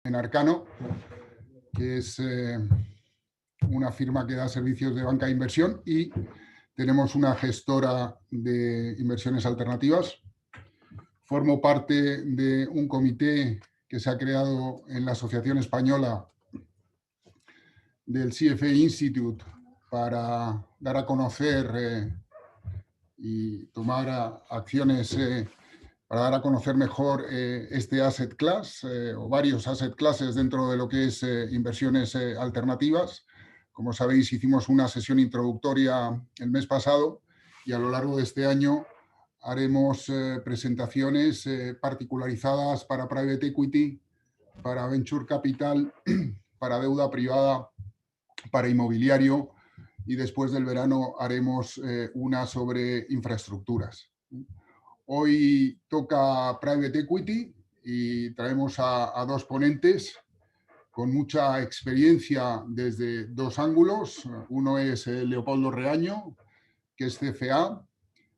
en Arcano, que es una firma que da servicios de banca de inversión, y tenemos una gestora de inversiones alternativas. Formo parte de un comité que se ha creado en la Asociación Española del CFA Institute para dar a conocer y tomar acciones para dar a conocer mejor este asset class o varios asset classes dentro de lo que es inversiones alternativas. Como sabéis, hicimos una sesión introductoria el mes pasado y a lo largo de este año haremos presentaciones particularizadas para private equity, para venture capital, para deuda privada, para inmobiliario, y después del verano haremos una sobre infraestructuras. Hoy toca Private Equity y traemos a dos ponentes con mucha experiencia desde dos ángulos. Uno es Leopoldo Reaño, que es CFA.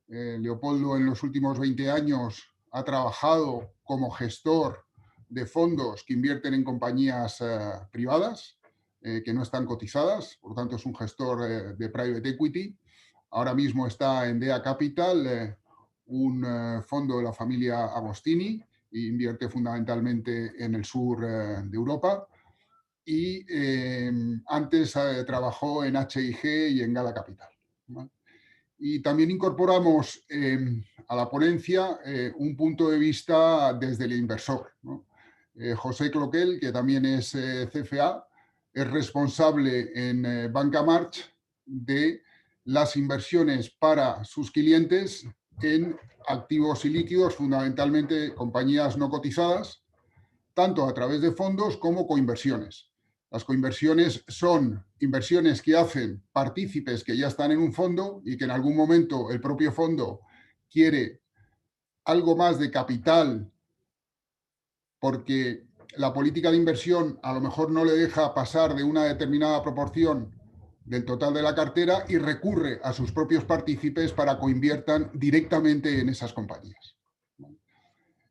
Leopoldo en los últimos 20 años ha trabajado como gestor de fondos que invierten en compañías privadas, que no están cotizadas, por lo tanto es un gestor de Private Equity. Ahora mismo está en DEA Capital, un fondo de la familia Agostini, e invierte fundamentalmente en el sur de Europa. Y antes trabajó en HIG y en Gala Capital, ¿vale? Y también incorporamos a la ponencia un punto de vista desde el inversor, ¿no? José Cloquel, que también es CFA, es responsable en Banca March de las inversiones para sus clientes en activos y líquidos, fundamentalmente compañías no cotizadas, tanto a través de fondos como coinversiones. Las coinversiones son inversiones que hacen partícipes que ya están en un fondo y que en algún momento el propio fondo quiere algo más de capital porque la política de inversión a lo mejor no le deja pasar de una determinada proporción del total de la cartera y recurre a sus propios partícipes para coinviertan directamente en esas compañías.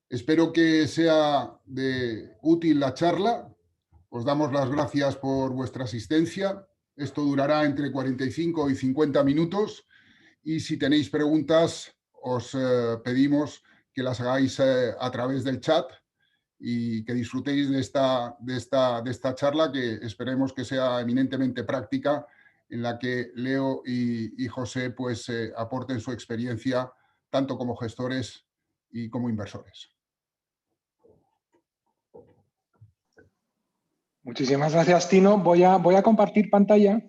Espero que sea útil la charla. Os damos las gracias por vuestra asistencia. Esto durará entre 45 y 50 minutos y si tenéis preguntas os pedimos que las hagáis a través del chat y que disfrutéis de esta charla, que esperemos que sea eminentemente práctica, en la que Leo y José pues, aporten su experiencia tanto como gestores y como inversores. Muchísimas gracias, Tino. Voy a compartir pantalla.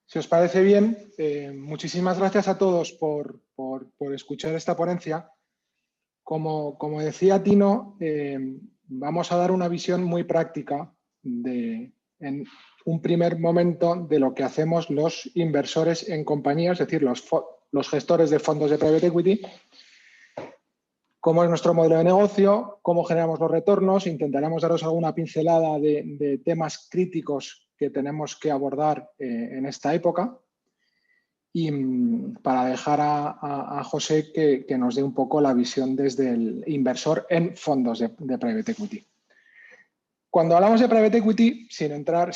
Si os parece bien, muchísimas gracias a todos por escuchar esta ponencia. Como decía Tino, vamos a dar una visión muy práctica en un primer momento de lo que hacemos los inversores en compañías, es decir, los gestores de fondos de private equity, cómo es nuestro modelo de negocio, cómo generamos los retornos. Intentaremos daros alguna pincelada de temas críticos que tenemos que abordar en esta época, y para dejar a José que nos dé un poco la visión desde el inversor en fondos de private equity. Cuando hablamos de private equity, sin entrar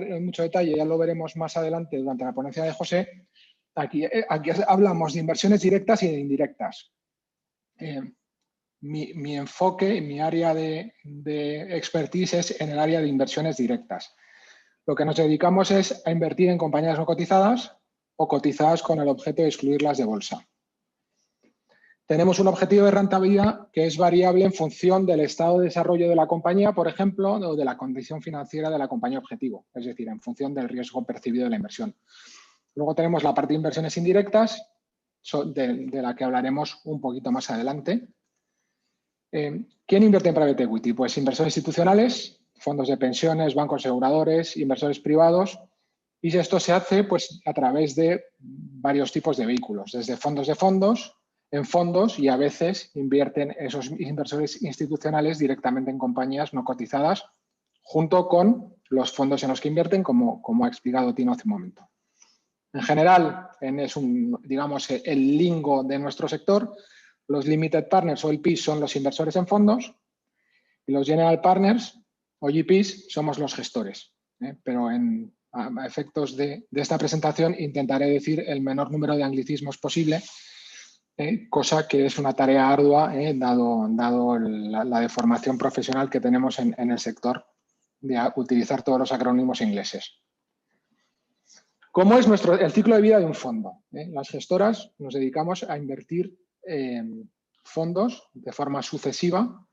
en mucho detalle, ya lo veremos más adelante durante la ponencia de José, aquí hablamos de inversiones directas y de indirectas. Mi enfoque, mi área de expertise es en el área de inversiones directas. Lo que nos dedicamos es a invertir en compañías no cotizadas o cotizadas con el objeto de excluirlas de bolsa. Tenemos un objetivo de rentabilidad que es variable en función del estado de desarrollo de la compañía, por ejemplo, o de la condición financiera de la compañía objetivo, es decir, en función del riesgo percibido de la inversión. Luego tenemos la parte de inversiones indirectas, de la que hablaremos un poquito más adelante. ¿Quién invierte en private equity? Pues inversores institucionales, fondos de pensiones, bancos aseguradores, inversores privados. Y esto se hace pues, a través de varios tipos de vehículos, desde fondos de fondos, en fondos, y a veces invierten esos inversores institucionales directamente en compañías no cotizadas, junto con los fondos en los que invierten, como ha explicado Tino hace un momento. En general, es digamos, el lingo de nuestro sector. Los Limited Partners o LPs son los inversores en fondos y los General Partners o GPs somos los gestores. Pero a efectos de esta presentación intentaré decir el menor número de anglicismos posible, cosa que es una tarea ardua, dado la deformación profesional que tenemos en el sector de utilizar todos los acrónimos ingleses. ¿Cómo es el ciclo de vida de un fondo? Las gestoras nos dedicamos a invertir fondos de forma sucesiva.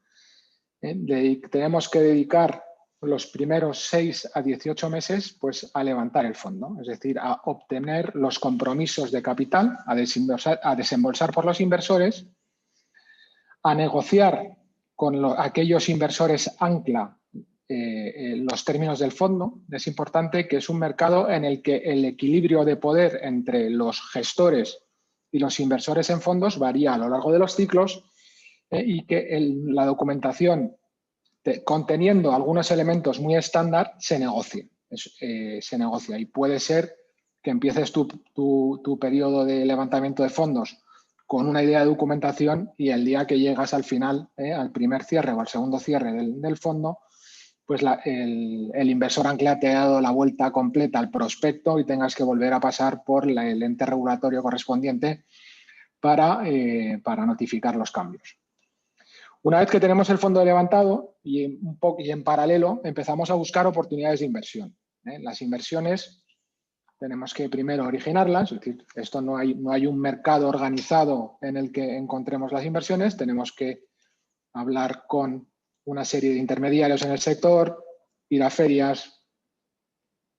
Tenemos que dedicar los primeros 6 a 18 meses pues, a levantar el fondo, es decir, a obtener los compromisos de capital, a desembolsar por los inversores, a negociar con aquellos inversores ancla los términos del fondo. Es importante que es un mercado en el que el equilibrio de poder entre los gestores y los inversores en fondos varía a lo largo de los ciclos y que la documentación conteniendo algunos elementos muy estándar se negocia. Y puede ser que empieces tu periodo de levantamiento de fondos con una idea de documentación y el día que llegas al final, al primer cierre o al segundo cierre del fondo, pues el inversor ancla te ha dado la vuelta completa al prospecto y tengas que volver a pasar por el ente regulatorio correspondiente para notificar los cambios. Una vez que tenemos el fondo levantado y en paralelo empezamos a buscar oportunidades de inversión. Las inversiones tenemos que primero originarlas, es decir, no hay un mercado organizado en el que encontremos las inversiones, tenemos que hablar con una serie de intermediarios en el sector, ir a ferias,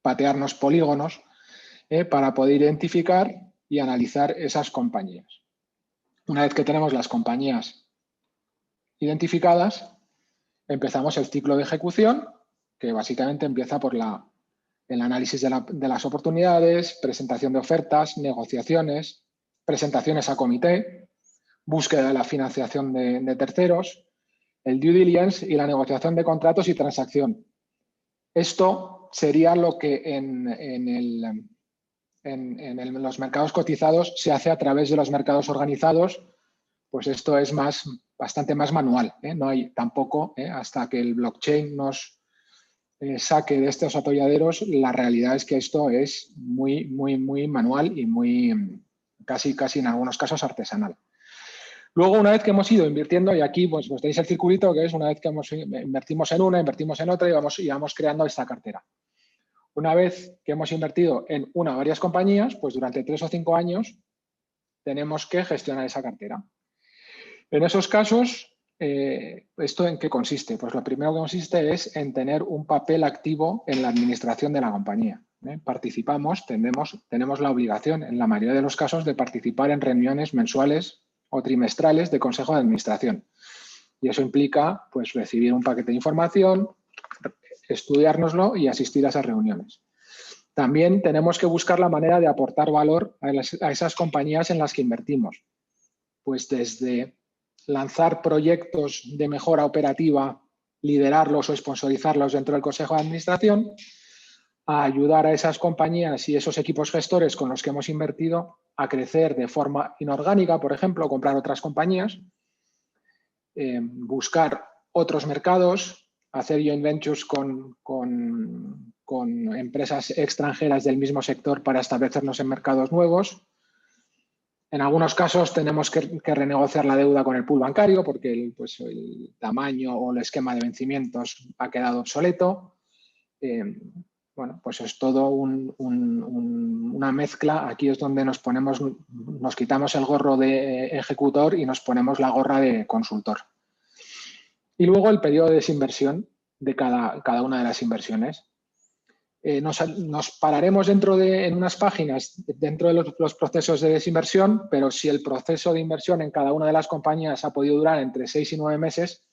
patearnos polígonos para poder identificar y analizar esas compañías. Una vez que tenemos las compañías identificadas, empezamos el ciclo de ejecución, que básicamente empieza por el análisis de las oportunidades, presentación de ofertas, negociaciones, presentaciones a comité, búsqueda de la financiación de terceros, el due diligence y la negociación de contratos y transacción. Esto sería lo que en los mercados cotizados se hace a través de los mercados organizados. Pues esto es bastante más manual. No hay tampoco, hasta que el blockchain nos saque de estos atolladeros, la realidad es que esto es muy, muy, muy manual y casi en algunos casos artesanal. Luego, una vez que hemos ido invirtiendo, y aquí pues tenéis el circulito, que es una vez que invertimos en una, invertimos en otra y vamos creando esta cartera. Una vez que hemos invertido en una o varias compañías, pues durante 3 o 5 años tenemos que gestionar esa cartera. En esos casos, ¿esto en qué consiste? Pues lo primero que consiste es en tener un papel activo en la administración de la compañía. Participamos, tenemos la obligación, en la mayoría de los casos, de participar en reuniones mensuales o trimestrales de consejo de administración. Y eso implica pues, recibir un paquete de información, estudiárnoslo y asistir a esas reuniones. También tenemos que buscar la manera de aportar valor a esas compañías en las que invertimos. Pues desde lanzar proyectos de mejora operativa, liderarlos o sponsorizarlos dentro del consejo de administración, a ayudar a esas compañías y esos equipos gestores con los que hemos invertido a crecer de forma inorgánica, por ejemplo, comprar otras compañías, buscar otros mercados, hacer joint ventures con empresas extranjeras del mismo sector para establecernos en mercados nuevos. En algunos casos tenemos que renegociar la deuda con el pool bancario porque el tamaño o el esquema de vencimientos ha quedado obsoleto. Bueno, pues es todo una mezcla. Aquí es donde nos quitamos el gorro de ejecutor y nos ponemos la gorra de consultor. Y luego el periodo de desinversión de cada una de las inversiones. Nos pararemos en unas páginas dentro de los procesos de desinversión, pero si el proceso de inversión en cada una de las compañías ha podido durar entre 6 y 9 meses,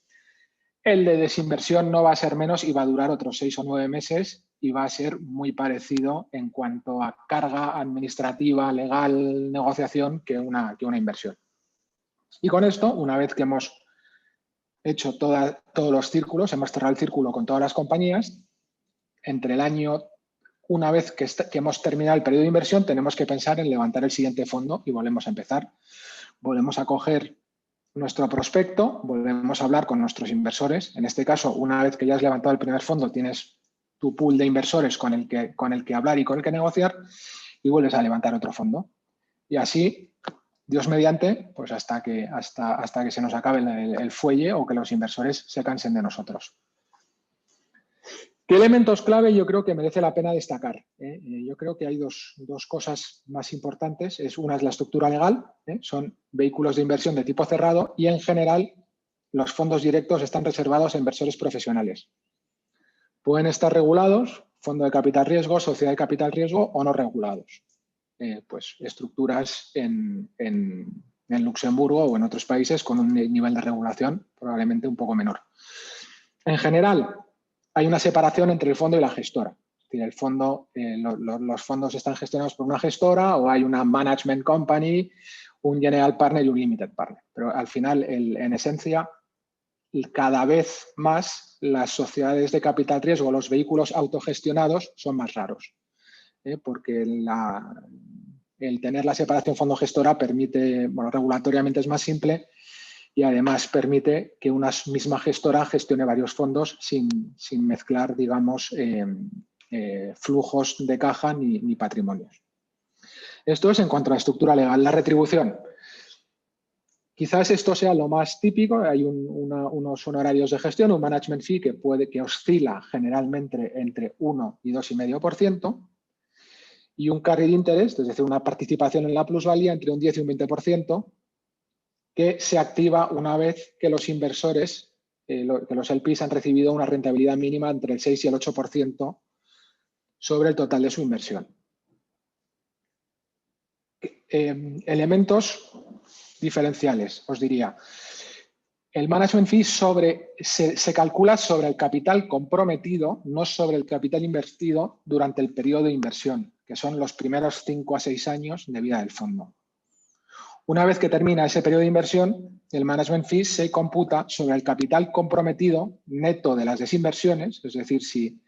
el de desinversión no va a ser menos y va a durar otros 6 o 9 meses y va a ser muy parecido en cuanto a carga administrativa, legal, negociación que una inversión. Y con esto, una vez que hemos hecho todos los círculos, hemos cerrado el círculo con todas las compañías, entre el año, una vez que hemos terminado el periodo de inversión, tenemos que pensar en levantar el siguiente fondo y volvemos a empezar. Volvemos a coger nuestro prospecto, volvemos a hablar con nuestros inversores. En este caso, una vez que ya has levantado el primer fondo, tienes tu pool de inversores con el que hablar y con el que negociar, y vuelves a levantar otro fondo. Y así, Dios mediante, pues hasta que se nos acabe el fuelle o que los inversores se cansen de nosotros. ¿Qué elementos clave yo creo que merece la pena destacar? Yo creo que hay dos cosas más importantes. Una es la estructura legal, son vehículos de inversión de tipo cerrado y en general los fondos directos están reservados a inversores profesionales. Pueden estar regulados, fondo de capital riesgo, sociedad de capital riesgo o no regulados. Pues estructuras en Luxemburgo o en otros países con un nivel de regulación probablemente un poco menor. En general, hay una separación entre el fondo y la gestora. Es decir, el fondo, los fondos están gestionados por una gestora o hay una management company, un general partner y un limited partner. Pero al final, en esencia, cada vez más las sociedades de capital riesgo, los vehículos autogestionados son más raros. Porque el tener la separación fondo-gestora permite, bueno, regulatoriamente es más simple y además permite que una misma gestora gestione varios fondos sin mezclar, digamos, flujos de caja ni patrimonios. Esto es en cuanto a la estructura legal. La retribución. Quizás esto sea lo más típico. Hay unos honorarios de gestión, un management fee que oscila generalmente entre 1 y 2,5%. Y un carried interest, es decir, una participación en la plusvalía entre un 10 y un 20%, que se activa una vez que los inversores, que los LPs han recibido una rentabilidad mínima entre el 6 y el 8% sobre el total de su inversión. Elementos diferenciales, os diría. El management fee se calcula sobre el capital comprometido, no sobre el capital invertido durante el periodo de inversión, que son los primeros 5 a 6 años de vida del fondo. Una vez que termina ese periodo de inversión, el management fee se computa sobre el capital comprometido neto de las desinversiones, es decir, si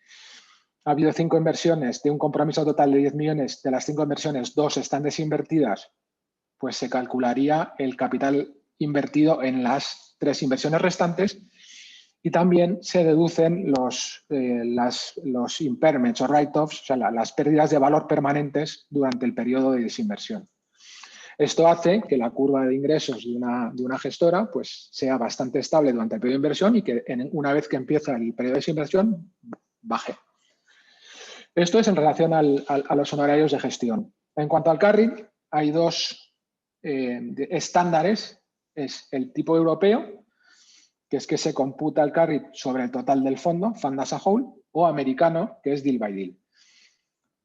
ha habido 5 inversiones de un compromiso total de 10 millones, de las 5 inversiones, 2 están desinvertidas, pues se calcularía el capital invertido en las 3 inversiones restantes y también se deducen los impairments o write-offs, o sea, las pérdidas de valor permanentes durante el periodo de desinversión. Esto hace que la curva de ingresos de una gestora pues, sea bastante estable durante el periodo de inversión y que una vez que empieza el periodo de desinversión baje. Esto es en relación a los honorarios de gestión. En cuanto al carry, hay 2 estándares. Es el tipo europeo, que es que se computa el carry sobre el total del fondo, fund as a whole, o americano, que es deal by deal.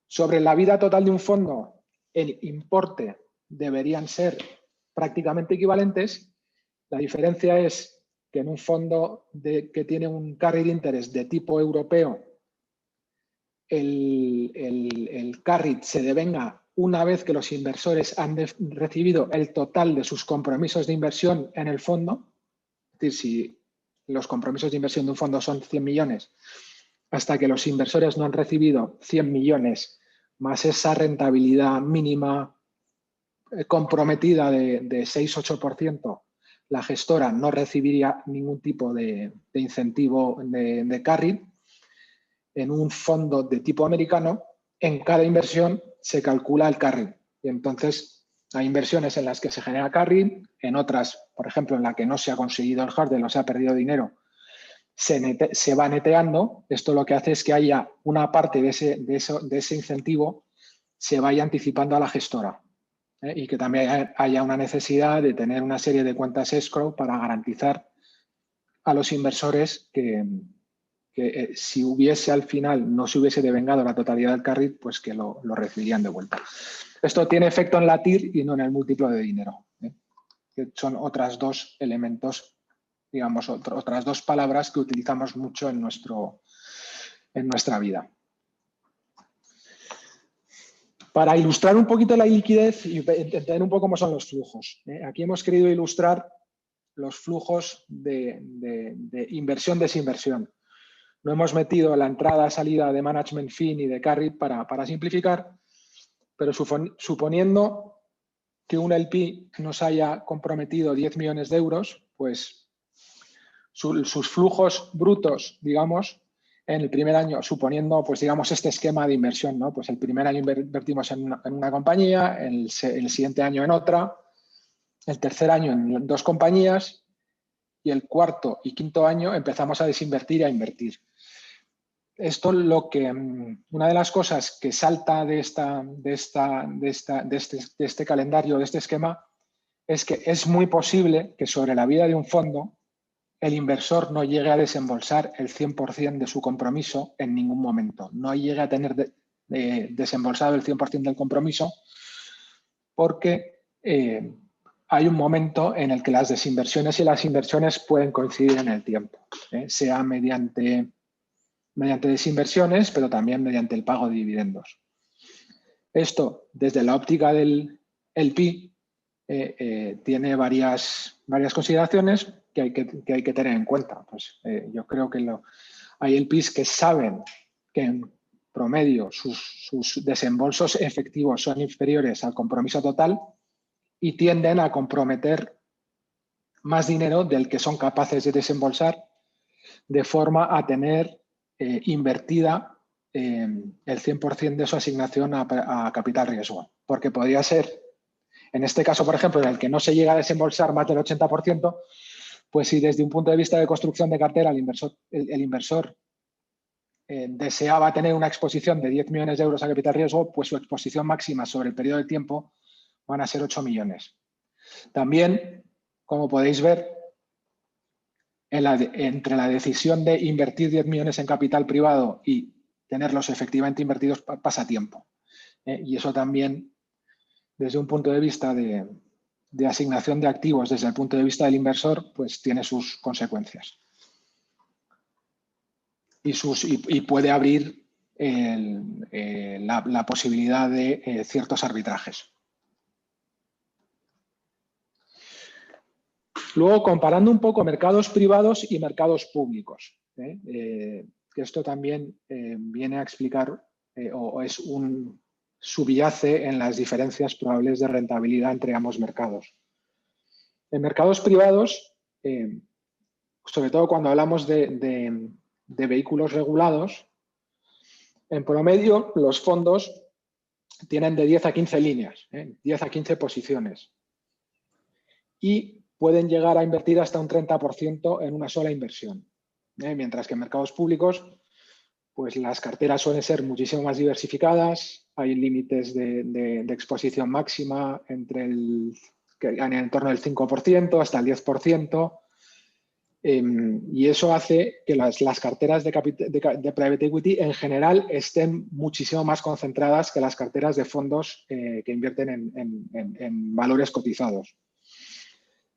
Sobre la vida total de un fondo, el importe deberían ser prácticamente equivalentes. La diferencia es que en un fondo que tiene un carried interest de tipo europeo, el carried se devenga una vez que los inversores han recibido el total de sus compromisos de inversión en el fondo. Es decir, si los compromisos de inversión de un fondo son 100 millones, hasta que los inversores no han recibido 100 millones más esa rentabilidad mínima comprometida de 6-8%, la gestora no recibiría ningún tipo de incentivo de carry. En un fondo de tipo americano, en cada inversión se calcula el carry. Y entonces hay inversiones en las que se genera carry, en otras, por ejemplo, en la que no se ha conseguido el hurdle o se ha perdido dinero, se va neteando. Esto lo que hace es que haya una parte de ese incentivo se vaya anticipando a la gestora. Y que también haya una necesidad de tener una serie de cuentas escrow para garantizar a los inversores que si hubiese al final, no se hubiese devengado la totalidad del carry, pues que lo recibirían de vuelta. Esto tiene efecto en la TIR y no en el múltiplo de dinero, que son otras 2 elementos, digamos, otras 2 palabras que utilizamos mucho en nuestra vida. Para ilustrar un poquito la liquidez y entender un poco cómo son los flujos. Aquí hemos querido ilustrar los flujos de inversión-desinversión. No hemos metido la entrada-salida de management fee ni de carry para simplificar, pero suponiendo que un LP nos haya comprometido 10 millones de euros, pues sus flujos brutos, digamos, en el primer año, suponiendo, pues digamos, este esquema de inversión, ¿no? Pues el primer año invertimos en una compañía, el siguiente año en otra, el tercer año en 2 compañías y el cuarto y quinto año empezamos a desinvertir y a invertir. Esto una de las cosas que salta de este calendario, de este esquema, es que es muy posible que sobre la vida de un fondo el inversor no llegue a desembolsar el 100% de su compromiso en ningún momento. No llegue a tener desembolsado el 100% del compromiso porque hay un momento en el que las desinversiones y las inversiones pueden coincidir en el tiempo, sea mediante desinversiones, pero también mediante el pago de dividendos. Esto, desde la óptica del LP, tiene varias consideraciones que hay que tener en cuenta. Pues, yo creo que hay LPs que saben que en promedio sus desembolsos efectivos son inferiores al compromiso total y tienden a comprometer más dinero del que son capaces de desembolsar, de forma a tener invertida el 100% de su asignación a capital riesgo. Porque podría ser, en este caso, por ejemplo, en el que no se llega a desembolsar más del 80%, pues si desde un punto de vista de construcción de cartera el inversor deseaba tener una exposición de 10 millones de euros a capital riesgo, pues su exposición máxima sobre el periodo de tiempo van a ser 8 millones. También, como podéis ver, entre la decisión de invertir 10 millones en capital privado y tenerlos efectivamente invertidos pasa tiempo. Y eso también, desde un punto de vista de asignación de activos, desde el punto de vista del inversor, pues tiene sus consecuencias. Y puede abrir la posibilidad de ciertos arbitrajes. Luego, comparando un poco mercados privados y mercados públicos, que esto también viene a explicar o es subyace en las diferencias probables de rentabilidad entre ambos mercados. En mercados privados, sobre todo cuando hablamos de vehículos regulados, en promedio los fondos tienen de 10 a 15 líneas, 10 a 15 posiciones. Y pueden llegar a invertir hasta un 30% en una sola inversión. Mientras que en mercados públicos, pues las carteras suelen ser muchísimo más diversificadas, hay límites de exposición máxima en el torno del 5% hasta el 10%, y eso hace que las carteras de private equity en general estén muchísimo más concentradas que las carteras de fondos que invierten en valores cotizados.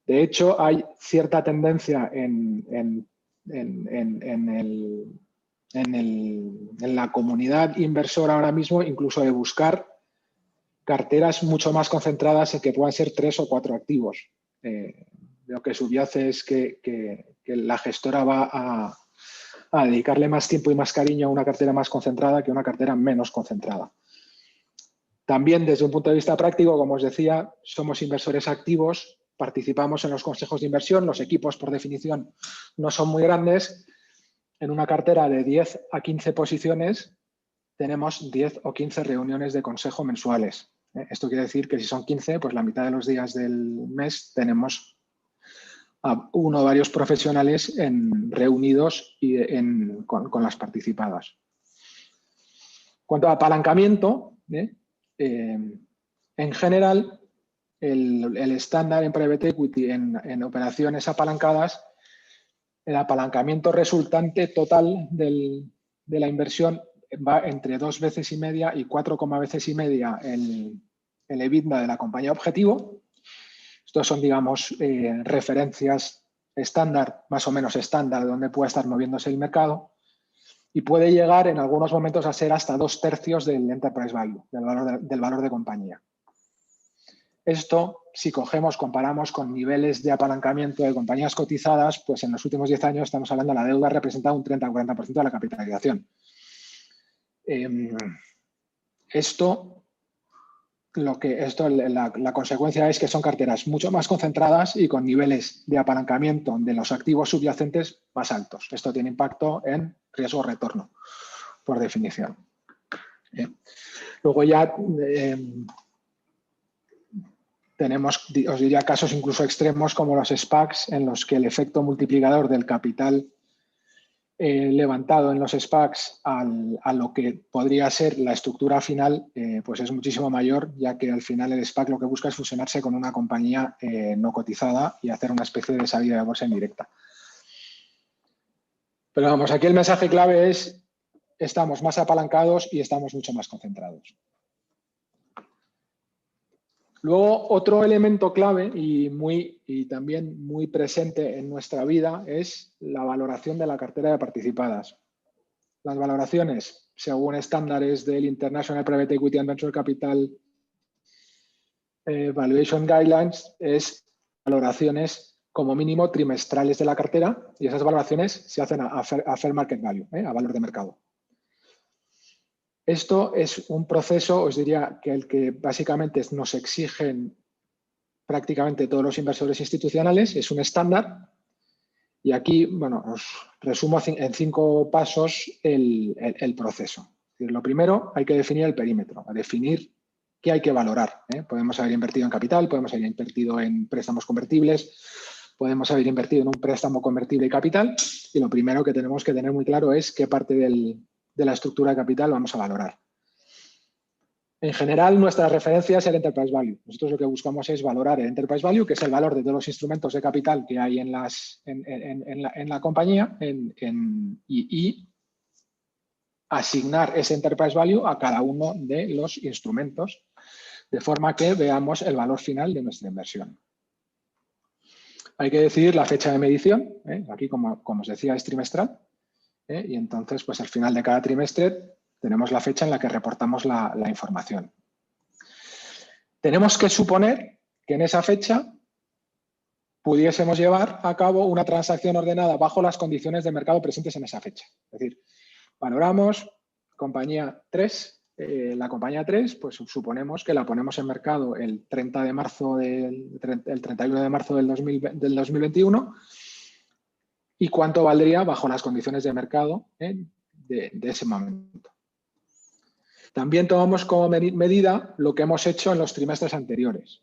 De hecho, hay cierta tendencia en la comunidad inversora ahora mismo, incluso de buscar carteras mucho más concentradas en que puedan ser 3 o 4 activos. Lo que subyace es que la gestora va a dedicarle más tiempo y más cariño a una cartera más concentrada que a una cartera menos concentrada. También, desde un punto de vista práctico, como os decía, somos inversores activos, participamos en los consejos de inversión, los equipos, por definición, no son muy grandes. En una cartera de 10 a 15 posiciones tenemos 10 o 15 reuniones de consejo mensuales. Esto quiere decir que si son 15, pues la mitad de los días del mes tenemos a uno o varios profesionales reunidos con las participadas. En cuanto a apalancamiento, en general, el estándar en private equity en operaciones apalancadas, el apalancamiento resultante total de la inversión va entre 2,5 veces y 4, veces y media el EBITDA de la compañía objetivo. Estos son, digamos, referencias estándar, más o menos estándar, donde puede estar moviéndose el mercado, y puede llegar en algunos momentos a ser hasta 2/3 del enterprise value, del valor de compañía. Esto, si comparamos con niveles de apalancamiento de compañías cotizadas, pues en los últimos 10 años estamos hablando de la deuda representa un 30 o 40% de la capitalización. Esto la consecuencia es que son carteras mucho más concentradas y con niveles de apalancamiento de los activos subyacentes más altos. Esto tiene impacto en riesgo-retorno, por definición. Luego ya tenemos, os diría, casos incluso extremos como los SPACs, en los que el efecto multiplicador del capital levantado en los SPACs a lo que podría ser la estructura final, pues es muchísimo mayor, ya que al final el SPAC lo que busca es fusionarse con una compañía no cotizada y hacer una especie de salida de bolsa indirecta. Pero vamos, aquí el mensaje clave es: estamos más apalancados y estamos mucho más concentrados. Luego, otro elemento clave y también muy presente en nuestra vida es la valoración de la cartera de participadas. Las valoraciones, según estándares del International Private Equity and Venture Capital Valuation Guidelines, es valoraciones como mínimo trimestrales de la cartera, y esas valoraciones se hacen a fair market value, a valor de mercado. Esto es un proceso, os diría, que el que básicamente nos exigen prácticamente todos los inversores institucionales, es un estándar. Y aquí, bueno, os resumo en 5 pasos el proceso. Es decir, lo primero, hay que definir el perímetro, definir qué hay que valorar. Podemos haber invertido en capital, podemos haber invertido en préstamos convertibles, podemos haber invertido en un préstamo convertible y capital. Y lo primero que tenemos que tener muy claro es qué parte de la estructura de capital vamos a valorar. En general, nuestra referencia es el Enterprise Value. Nosotros lo que buscamos es valorar el Enterprise Value, que es el valor de todos los instrumentos de capital que hay en la compañía y asignar ese Enterprise Value a cada uno de los instrumentos, de forma que veamos el valor final de nuestra inversión. Hay que decidir la fecha de medición. Aquí, como os decía, es trimestral. Y entonces, pues al final de cada trimestre tenemos la fecha en la que reportamos la información. Tenemos que suponer que en esa fecha pudiésemos llevar a cabo una transacción ordenada bajo las condiciones de mercado presentes en esa fecha. Es decir, valoramos compañía 3, la compañía 3, pues suponemos que la ponemos en mercado el 31 de marzo del 2021. ¿Y cuánto valdría bajo las condiciones de mercado de ese momento? También tomamos como medida lo que hemos hecho en los trimestres anteriores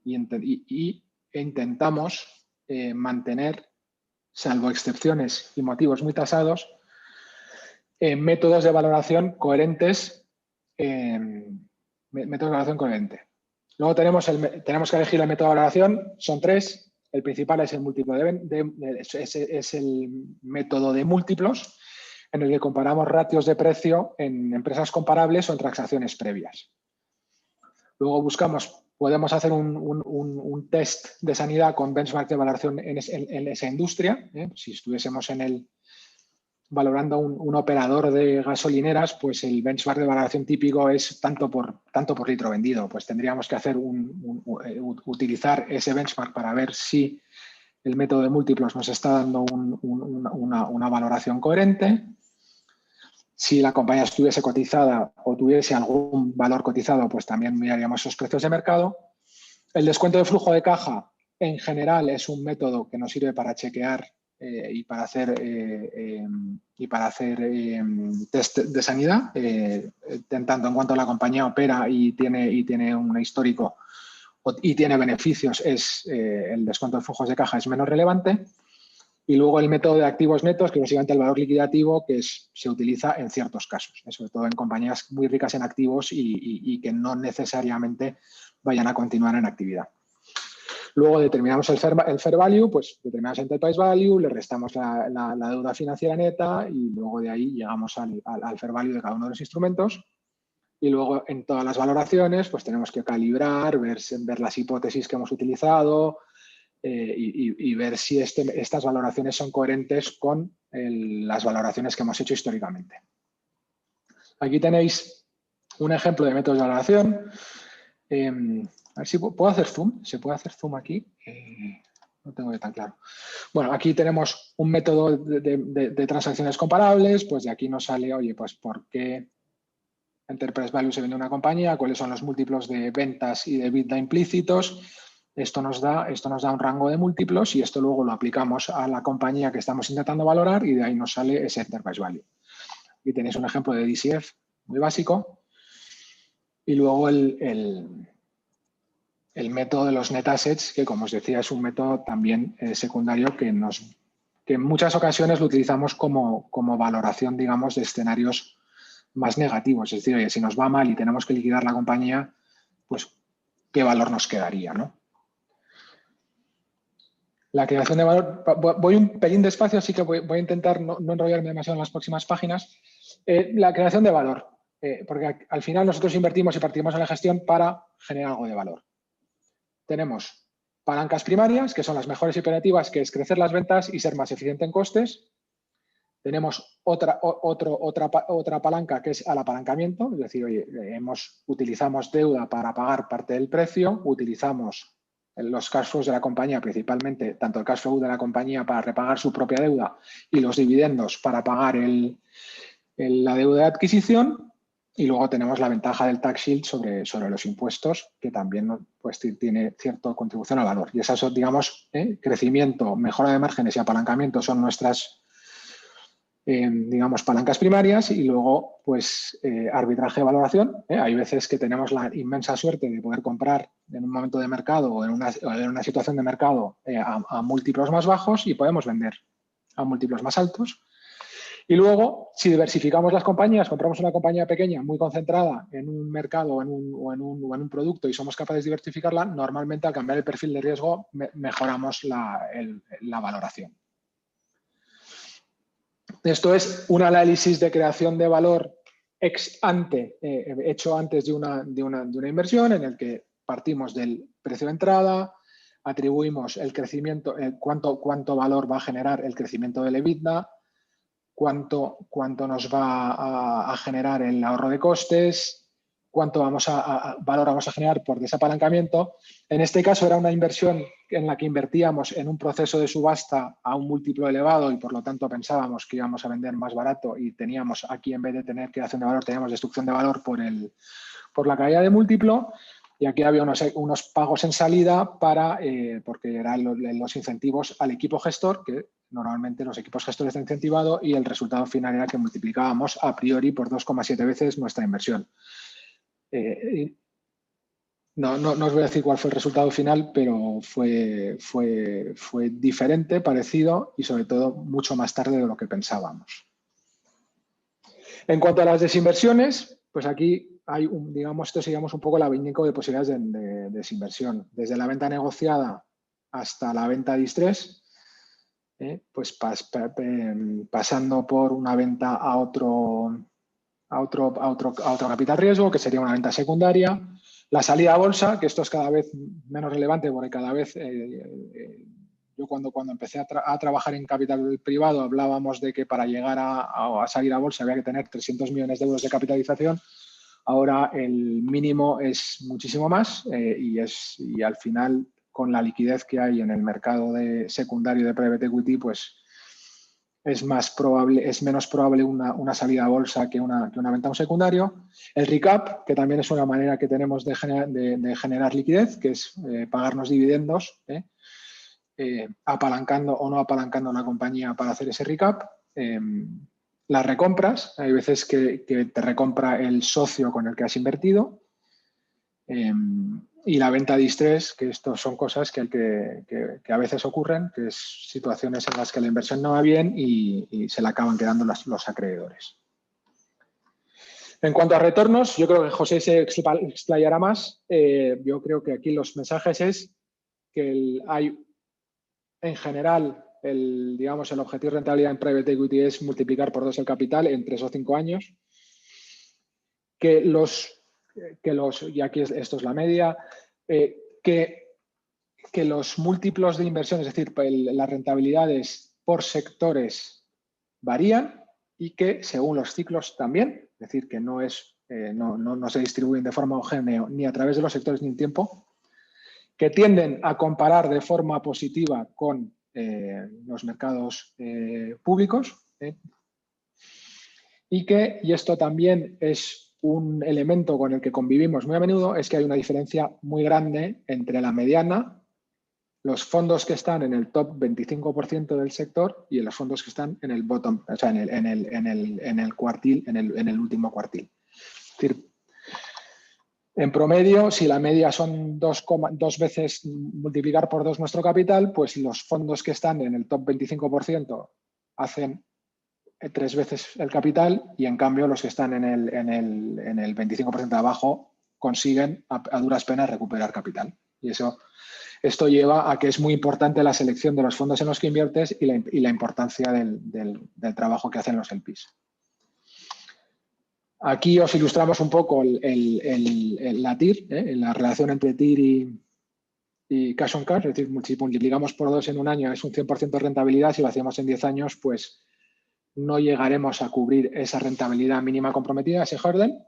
y intentamos mantener, salvo excepciones y motivos muy tasados, métodos de valoración coherentes. Luego tenemos que elegir el método de valoración, son 3. El principal es el múltiplo es el método de múltiplos, en el que comparamos ratios de precio en empresas comparables o en transacciones previas. Luego podemos hacer un test de sanidad con benchmark de valoración en esa industria. Si estuviésemos valorando un operador de gasolineras, pues el benchmark de valoración típico es tanto por litro vendido. Pues tendríamos que utilizar ese benchmark para ver si el método de múltiplos nos está dando una valoración coherente. Si la compañía estuviese cotizada o tuviese algún valor cotizado, pues también miraríamos esos precios de mercado. El descuento de flujo de caja, en general, es un método que nos sirve para chequear y para hacer test de sanidad, tanto en cuanto la compañía opera y tiene un histórico y tiene beneficios, el descuento de flujos de caja es menos relevante. Y luego el método de activos netos, que es básicamente el valor liquidativo, que se utiliza en ciertos casos, sobre todo en compañías muy ricas en activos y que no necesariamente vayan a continuar en actividad. Luego determinamos el fair value, pues determinamos el enterprise value, le restamos la deuda financiera neta y luego de ahí llegamos al fair value de cada uno de los instrumentos. Y luego en todas las valoraciones pues tenemos que calibrar, ver las hipótesis que hemos utilizado, y ver si estas valoraciones son coherentes con las valoraciones que hemos hecho históricamente. Aquí tenéis un ejemplo de métodos de valoración. A ver si puedo hacer zoom. ¿Se puede hacer zoom aquí? No tengo tan claro. Bueno, aquí tenemos un método de transacciones comparables. Pues de aquí nos sale, oye, pues ¿por qué enterprise value se vende una compañía, cuáles son los múltiplos de ventas y de EBITDA implícitos. Esto nos da un rango de múltiplos y esto luego lo aplicamos a la compañía que estamos intentando valorar y de ahí nos sale ese enterprise value. Aquí tenéis un ejemplo de DCF muy básico. Y luego el método de los net assets, que como os decía es un método también secundario que en muchas ocasiones lo utilizamos como valoración, digamos, de escenarios más negativos. Es decir, oye, si nos va mal y tenemos que liquidar la compañía, pues, ¿qué valor nos quedaría, no? La creación de valor, voy un pelín despacio, así que voy a intentar no enrollarme demasiado en las próximas páginas. La creación de valor, porque al final nosotros invertimos y partimos en la gestión para generar algo de valor. Tenemos palancas primarias, que son las mejores operativas, que es crecer las ventas y ser más eficiente en costes. Tenemos otra palanca que es al apalancamiento, es decir, oye, utilizamos deuda para pagar parte del precio, utilizamos los cash flows de la compañía, principalmente tanto el cash flow de la compañía para repagar su propia deuda y los dividendos para pagar la deuda de adquisición, y luego tenemos la ventaja del tax shield sobre los impuestos, que también pues, tiene cierta contribución al valor. Y esas son, digamos, crecimiento, mejora de márgenes y apalancamiento son nuestras digamos, palancas primarias, y luego, pues, arbitraje de valoración. Hay veces que tenemos la inmensa suerte de poder comprar en un momento de mercado o en una situación de mercado a múltiplos más bajos y podemos vender a múltiplos más altos. Y luego, si diversificamos las compañías, compramos una compañía pequeña muy concentrada en un mercado o en un producto y somos capaces de diversificarla, normalmente al cambiar el perfil de riesgo mejoramos la valoración. Esto es un análisis de creación de valor ex ante, hecho antes de una inversión, en el que partimos del precio de entrada, atribuimos el crecimiento, cuánto valor va a generar el crecimiento del EBITDA, cuánto nos va a generar el ahorro de costes, cuánto valor vamos a generar por desapalancamiento. En este caso era una inversión en la que invertíamos en un proceso de subasta a un múltiplo elevado y por lo tanto pensábamos que íbamos a vender más barato, y teníamos aquí, en vez de tener creación de valor, teníamos destrucción de valor por la caída de múltiplo. Y aquí había unos pagos en salida porque eran los incentivos al equipo gestor, que normalmente los equipos gestores de incentivado, y el resultado final era que multiplicábamos a priori por 2,7 veces nuestra inversión. No os voy a decir cuál fue el resultado final, pero fue diferente, parecido y sobre todo mucho más tarde de lo que pensábamos. En cuanto a las desinversiones, pues aquí hay esto seríamos un poco el abanico de posibilidades de desinversión. Desde la venta negociada hasta la venta distress, pues pasando por una venta a otro capital riesgo, que sería una venta secundaria. La salida a bolsa, que esto es cada vez menos relevante porque cada vez, yo cuando empecé a trabajar en capital privado hablábamos de que para llegar a salir a bolsa había que tener 300 millones de euros de capitalización. Ahora el mínimo es muchísimo más y al final, con la liquidez que hay en el mercado secundario de private equity, pues es menos probable una salida a bolsa que una venta a un secundario. El recap, que también es una manera que tenemos de generar liquidez, que es pagarnos dividendos, apalancando o no apalancando la compañía para hacer ese recap. Las recompras, hay veces que te recompra el socio con el que has invertido. Y la venta distress, que estos son cosas que a veces ocurren, que es situaciones en las que la inversión no va bien y se la acaban quedando los acreedores. En cuanto a retornos, yo creo que José se explayará más. Yo creo que aquí los mensajes es que hay, en general, el objetivo de rentabilidad en private equity es multiplicar por 2 el capital en 3 o 5 años. Y aquí esto es la media, que los múltiplos de inversión, es decir, las rentabilidades por sectores varían y que según los ciclos también, es decir, que no se distribuyen de forma homogénea ni a través de los sectores ni en tiempo, que tienden a comparar de forma positiva con los mercados públicos, y esto también es un elemento con el que convivimos muy a menudo es que hay una diferencia muy grande entre la mediana, los fondos que están en el top 25% del sector y los fondos que están en el bottom, o sea, en el cuartil, en el último cuartil. Es decir, en promedio, si la media son 2 veces multiplicar por 2 nuestro capital, pues los fondos que están en el top 25% hacen 3 veces el capital y en cambio los que están en el 25% de abajo consiguen a duras penas recuperar capital. Y esto lleva a que es muy importante la selección de los fondos en los que inviertes y la importancia del trabajo que hacen los LPs. Aquí os ilustramos un poco la TIR, la relación entre TIR y cash on cash, es decir, si multiplicamos por 2 en un año es un 100% de rentabilidad, si lo hacemos en 10 años, pues no llegaremos a cubrir esa rentabilidad mínima comprometida, ese hurdle.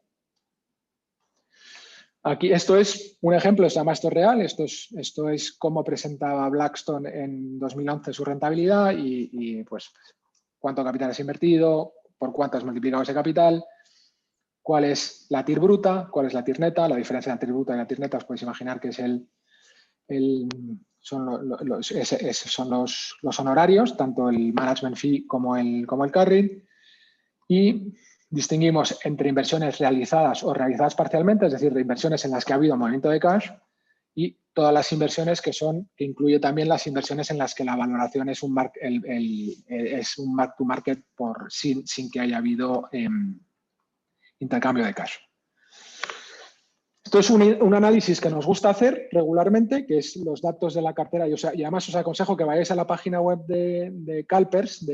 Aquí, esto es un ejemplo, se llama esto real, esto es cómo presentaba Blackstone en 2011 su rentabilidad y pues cuánto capital has invertido, por cuánto has multiplicado ese capital, cuál es la TIR bruta, cuál es la TIR neta. La diferencia entre la TIR bruta y la TIR neta os podéis imaginar que es son los honorarios, tanto el management fee como el carry. Y distinguimos entre inversiones realizadas o realizadas parcialmente, es decir, de inversiones en las que ha habido movimiento de cash, y todas las inversiones que incluye también las inversiones en las que la valoración es un mark to market sin que haya habido intercambio de cash. Esto es un análisis que nos gusta hacer regularmente, que es los datos de la cartera. Y además os aconsejo que vayáis a la página web de CalPERS,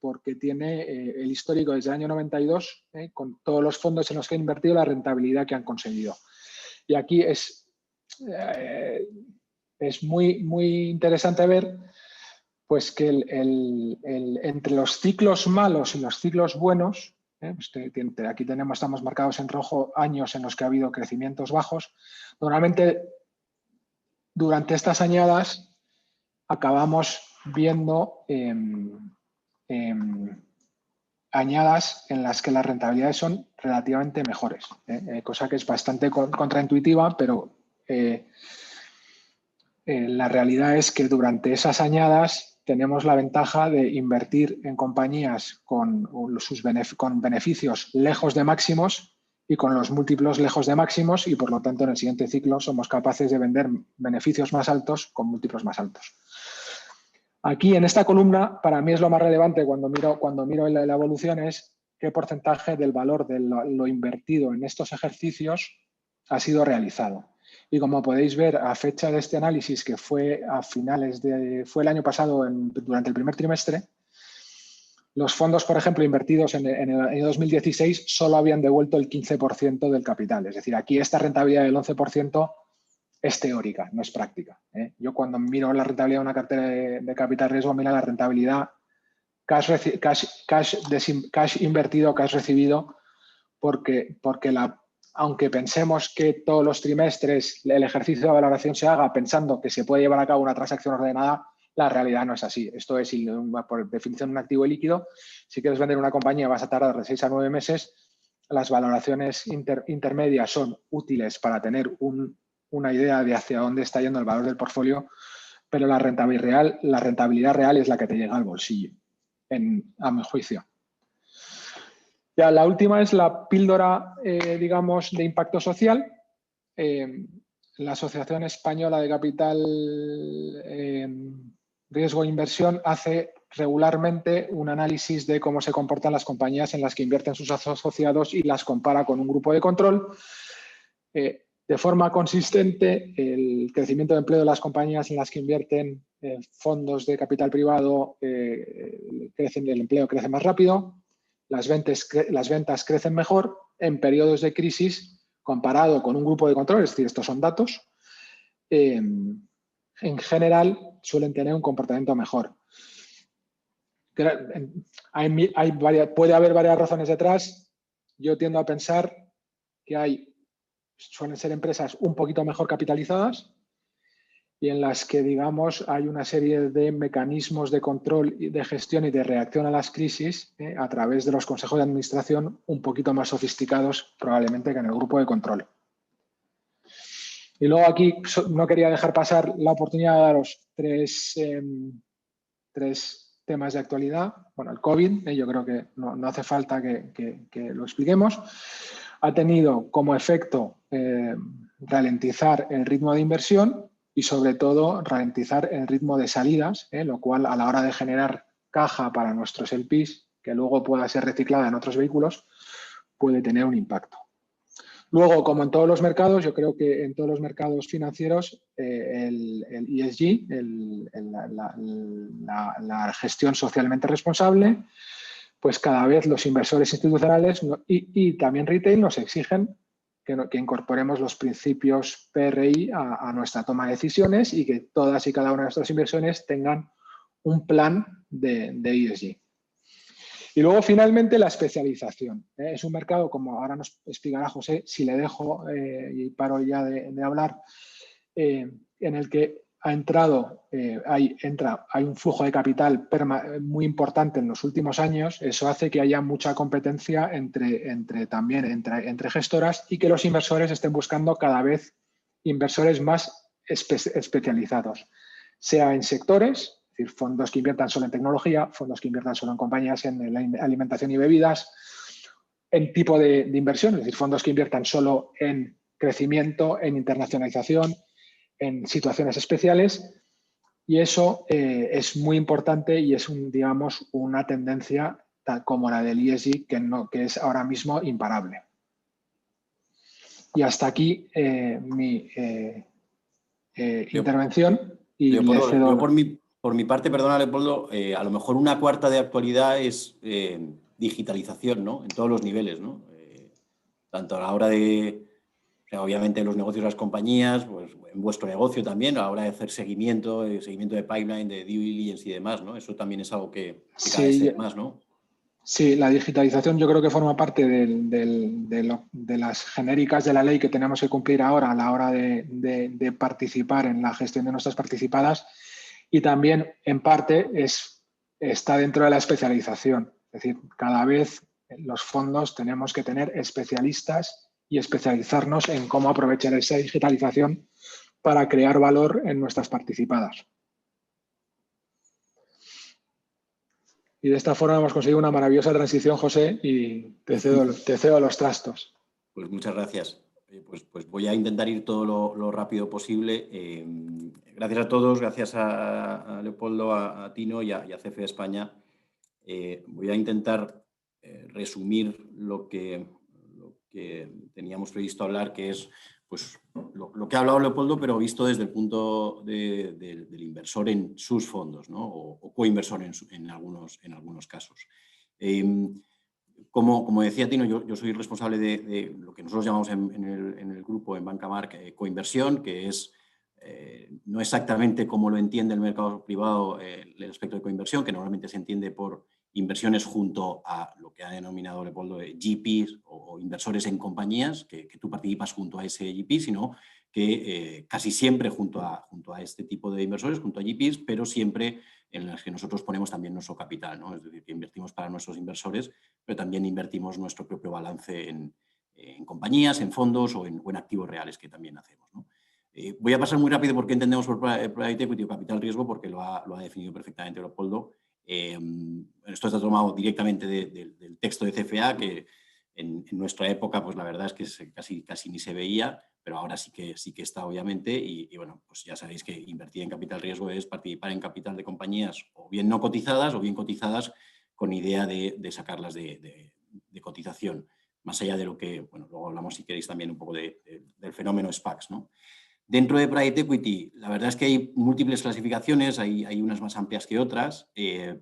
porque tiene el histórico desde el año 92, con todos los fondos en los que han invertido, la rentabilidad que han conseguido. Y aquí es muy, muy interesante ver pues, que entre los ciclos malos y los ciclos buenos, aquí estamos marcados en rojo años en los que ha habido crecimientos bajos. Normalmente, durante estas añadas, acabamos viendo añadas en las que las rentabilidades son relativamente mejores, cosa que es bastante contraintuitiva, pero la realidad es que durante esas añadas tenemos la ventaja de invertir en compañías con beneficios lejos de máximos y con los múltiplos lejos de máximos, y por lo tanto en el siguiente ciclo somos capaces de vender beneficios más altos con múltiplos más altos. Aquí en esta columna, para mí es lo más relevante cuando miro la evolución, es qué porcentaje del valor de lo invertido en estos ejercicios ha sido realizado. Y como podéis ver, a fecha de este análisis, que fue fue el año pasado, durante el primer trimestre, los fondos, por ejemplo, invertidos en el año 2016 solo habían devuelto el 15% del capital. Es decir, aquí esta rentabilidad del 11% es teórica, no es práctica. Yo cuando miro la rentabilidad de una cartera de capital riesgo, miro la rentabilidad cash invertido, cash recibido, porque aunque pensemos que todos los trimestres el ejercicio de valoración se haga pensando que se puede llevar a cabo una transacción ordenada, la realidad no es así. Esto es, por definición, un activo líquido. Si quieres vender una compañía vas a tardar de 6 a 9 meses. Las valoraciones intermedias son útiles para tener una idea de hacia dónde está yendo el valor del portfolio, pero la rentabilidad real es la que te llega al bolsillo, a mi juicio. Ya, la última es la píldora, digamos, de impacto social. La Asociación Española de Capital Riesgo e Inversión hace regularmente un análisis de cómo se comportan las compañías en las que invierten sus asociados y las compara con un grupo de control. De forma consistente, el crecimiento de empleo de las compañías en las que invierten fondos de capital privado, el empleo crece más rápido. Las ventas crecen mejor en periodos de crisis comparado con un grupo de control, es decir, estos son datos. En general suelen tener un comportamiento mejor. Puede haber varias razones detrás. Yo tiendo a pensar que suelen ser empresas un poquito mejor capitalizadas y en las que, digamos, hay una serie de mecanismos de control y de gestión y de reacción a las crisis a través de los consejos de administración un poquito más sofisticados probablemente que en el grupo de control. Y luego aquí no quería dejar pasar la oportunidad de daros tres temas de actualidad. Bueno, el COVID, yo creo que no hace falta que lo expliquemos. Ha tenido como efecto ralentizar el ritmo de inversión y sobre todo ralentizar el ritmo de salidas, lo cual a la hora de generar caja para nuestros LPs, que luego pueda ser reciclada en otros vehículos, puede tener un impacto. Luego, como en todos los mercados, yo creo que en todos los mercados financieros, el ESG, la gestión socialmente responsable, pues cada vez los inversores institucionales y también retail nos exigen que incorporemos los principios PRI a nuestra toma de decisiones y que todas y cada una de nuestras inversiones tengan un plan de ESG. Y luego, finalmente, la especialización. Es un mercado, como ahora nos explicará José, si le dejo y paro ya de hablar, en el que ha entrado, hay un flujo de capital muy importante en los últimos años. Eso hace que haya mucha competencia entre gestoras y que los inversores estén buscando cada vez inversores más especializados, sea en sectores, es decir, fondos que inviertan solo en tecnología, fondos que inviertan solo en compañías en alimentación y bebidas, en tipo de inversión, es decir, fondos que inviertan solo en crecimiento, en internacionalización, en situaciones especiales, y eso es muy importante y es digamos, una tendencia tal como la del ESG que es ahora mismo imparable. Y hasta aquí mi intervención. Y Leopoldo, yo por mi parte, perdona, Leopoldo, a lo mejor una cuarta de actualidad es digitalización, ¿no? En todos los niveles, ¿no? Tanto a la hora de, o sea, obviamente, en los negocios de las compañías, pues en vuestro negocio también, a la hora de hacer seguimiento de pipeline, de due diligence y demás, ¿no? Eso también es algo que cada vez se ve más, ¿no? Sí, la digitalización yo creo que forma parte de las genéricas de la ley que tenemos que cumplir ahora a la hora de participar en la gestión de nuestras participadas, y también en parte está dentro de la especialización. Es decir, cada vez los fondos tenemos que tener especialistas y especializarnos en cómo aprovechar esa digitalización para crear valor en nuestras participadas. Y de esta forma hemos conseguido una maravillosa transición, José, y te cedo los trastos. Pues muchas gracias. Pues voy a intentar ir todo lo rápido posible. Gracias a todos, gracias a Leopoldo, a Tino y a CFE España. Voy a intentar resumir lo que teníamos previsto hablar, que es pues, lo que ha hablado Leopoldo, pero visto desde el punto del inversor en sus fondos, ¿no? o coinversor en algunos casos. Como decía Tino, yo soy responsable de lo que nosotros llamamos en el grupo, en Banca Marc, coinversión, que es no exactamente como lo entiende el mercado privado el aspecto de coinversión, que normalmente se entiende por inversiones junto a lo que ha denominado Leopoldo GPs o inversores en compañías, que tú participas junto a ese GP, sino que casi siempre junto a este tipo de inversores, junto a GPs, pero siempre en las que nosotros ponemos también nuestro capital, ¿no? Es decir, que invertimos para nuestros inversores, pero también invertimos nuestro propio balance en compañías, en fondos o en activos reales, que también hacemos, ¿no? Voy a pasar muy rápido porque entendemos por private equity o capital riesgo, porque lo ha definido perfectamente Leopoldo. Esto está tomado directamente del texto de CFA, que en nuestra época, pues la verdad es que casi ni se veía, pero ahora sí que está, obviamente, y bueno, pues ya sabéis que invertir en capital riesgo es participar en capital de compañías o bien no cotizadas o bien cotizadas con idea de sacarlas de cotización, más allá de lo que, bueno, luego hablamos si queréis también un poco del fenómeno SPACs, ¿no? Dentro de Private Equity, la verdad es que hay múltiples clasificaciones, hay unas más amplias que otras,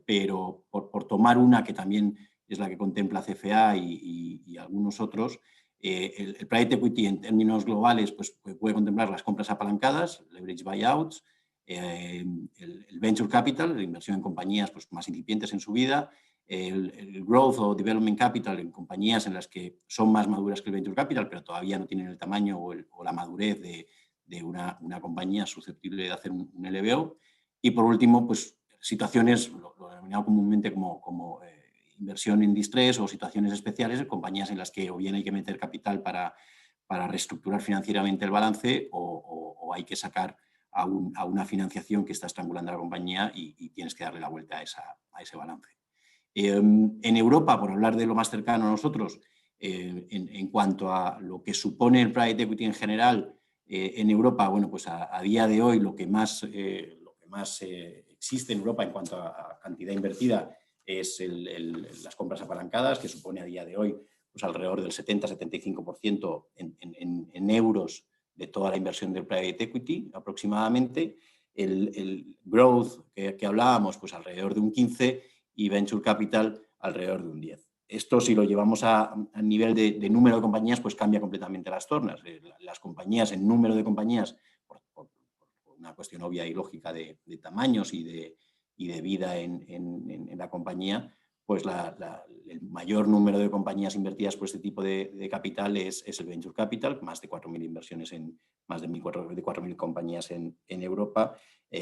pero por tomar una que también es la que contempla CFA y algunos otros, el Private Equity en términos globales pues, puede contemplar las compras apalancadas, leverage buyouts, el Venture Capital, la inversión en compañías pues, más incipientes en su vida, el Growth o Development Capital en compañías en las que son más maduras que el Venture Capital, pero todavía no tienen el tamaño o la madurez de de una compañía susceptible de hacer un LBO. Y por último, pues situaciones, lo denominado comúnmente como inversión en distress o situaciones especiales, compañías en las que o bien hay que meter capital para reestructurar financieramente el balance o hay que sacar a una financiación que está estrangulando a la compañía y tienes que darle la vuelta a ese balance. En Europa, por hablar de lo más cercano a nosotros, en cuanto a lo que supone el private equity en general, en Europa, bueno, pues a día de hoy lo que más existe en Europa en cuanto a cantidad invertida es las compras apalancadas, que supone a día de hoy pues alrededor del 70-75% en euros de toda la inversión del private equity aproximadamente. El growth que hablábamos, pues alrededor de un 15% y venture capital alrededor de un 10%. Esto, si lo llevamos a nivel de número de compañías, pues cambia completamente las tornas. Las compañías, en número de compañías, por una cuestión obvia y lógica de tamaños y de vida en la compañía, pues el mayor número de compañías invertidas por este tipo de capital es el venture capital, más de 4.000 inversiones en más de 4.000 compañías en Europa,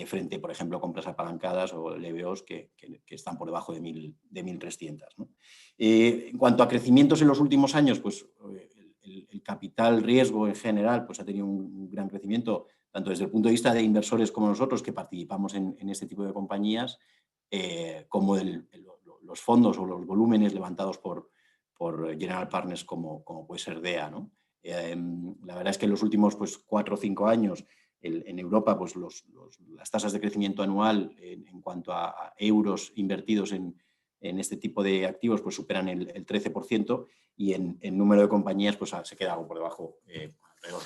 frente, por ejemplo, a compras apalancadas o LBOs que están por debajo de 1.300, ¿no? En cuanto a crecimientos en los últimos años, pues el capital riesgo en general pues ha tenido un gran crecimiento, tanto desde el punto de vista de inversores como nosotros que participamos en este tipo de compañías, como los fondos o los volúmenes levantados por General Partners como puede ser DEA, ¿no? La verdad es que en los últimos 4 o 5 años en Europa pues las tasas de crecimiento anual en cuanto a euros invertidos en este tipo de activos pues superan el 13% y en número de compañías pues se queda algo por debajo, alrededor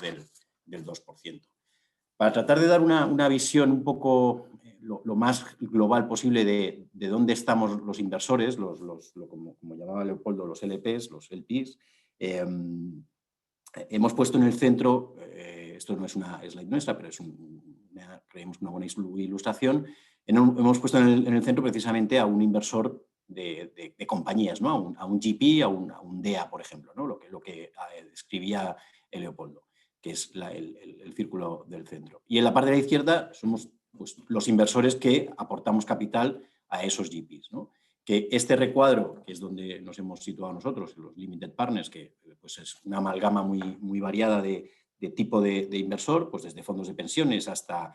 del 2%. Para tratar de dar una visión un poco lo más global posible de dónde estamos los inversores, como llamaba Leopoldo, los LPs, los LPs, hemos puesto en el centro, esto no es una slide nuestra, pero creemos una buena ilustración, hemos puesto en el centro precisamente a un inversor de compañías, ¿no? a un GP, a un DEA, por ejemplo, ¿no? lo que describía Leopoldo, que es el círculo del centro. Y en la parte de la izquierda somos pues, los inversores que aportamos capital a esos GPs, ¿no? Que este recuadro, que es donde nos hemos situado nosotros, los limited partners, que pues, es una amalgama muy variada de tipo de inversor, pues desde fondos de pensiones hasta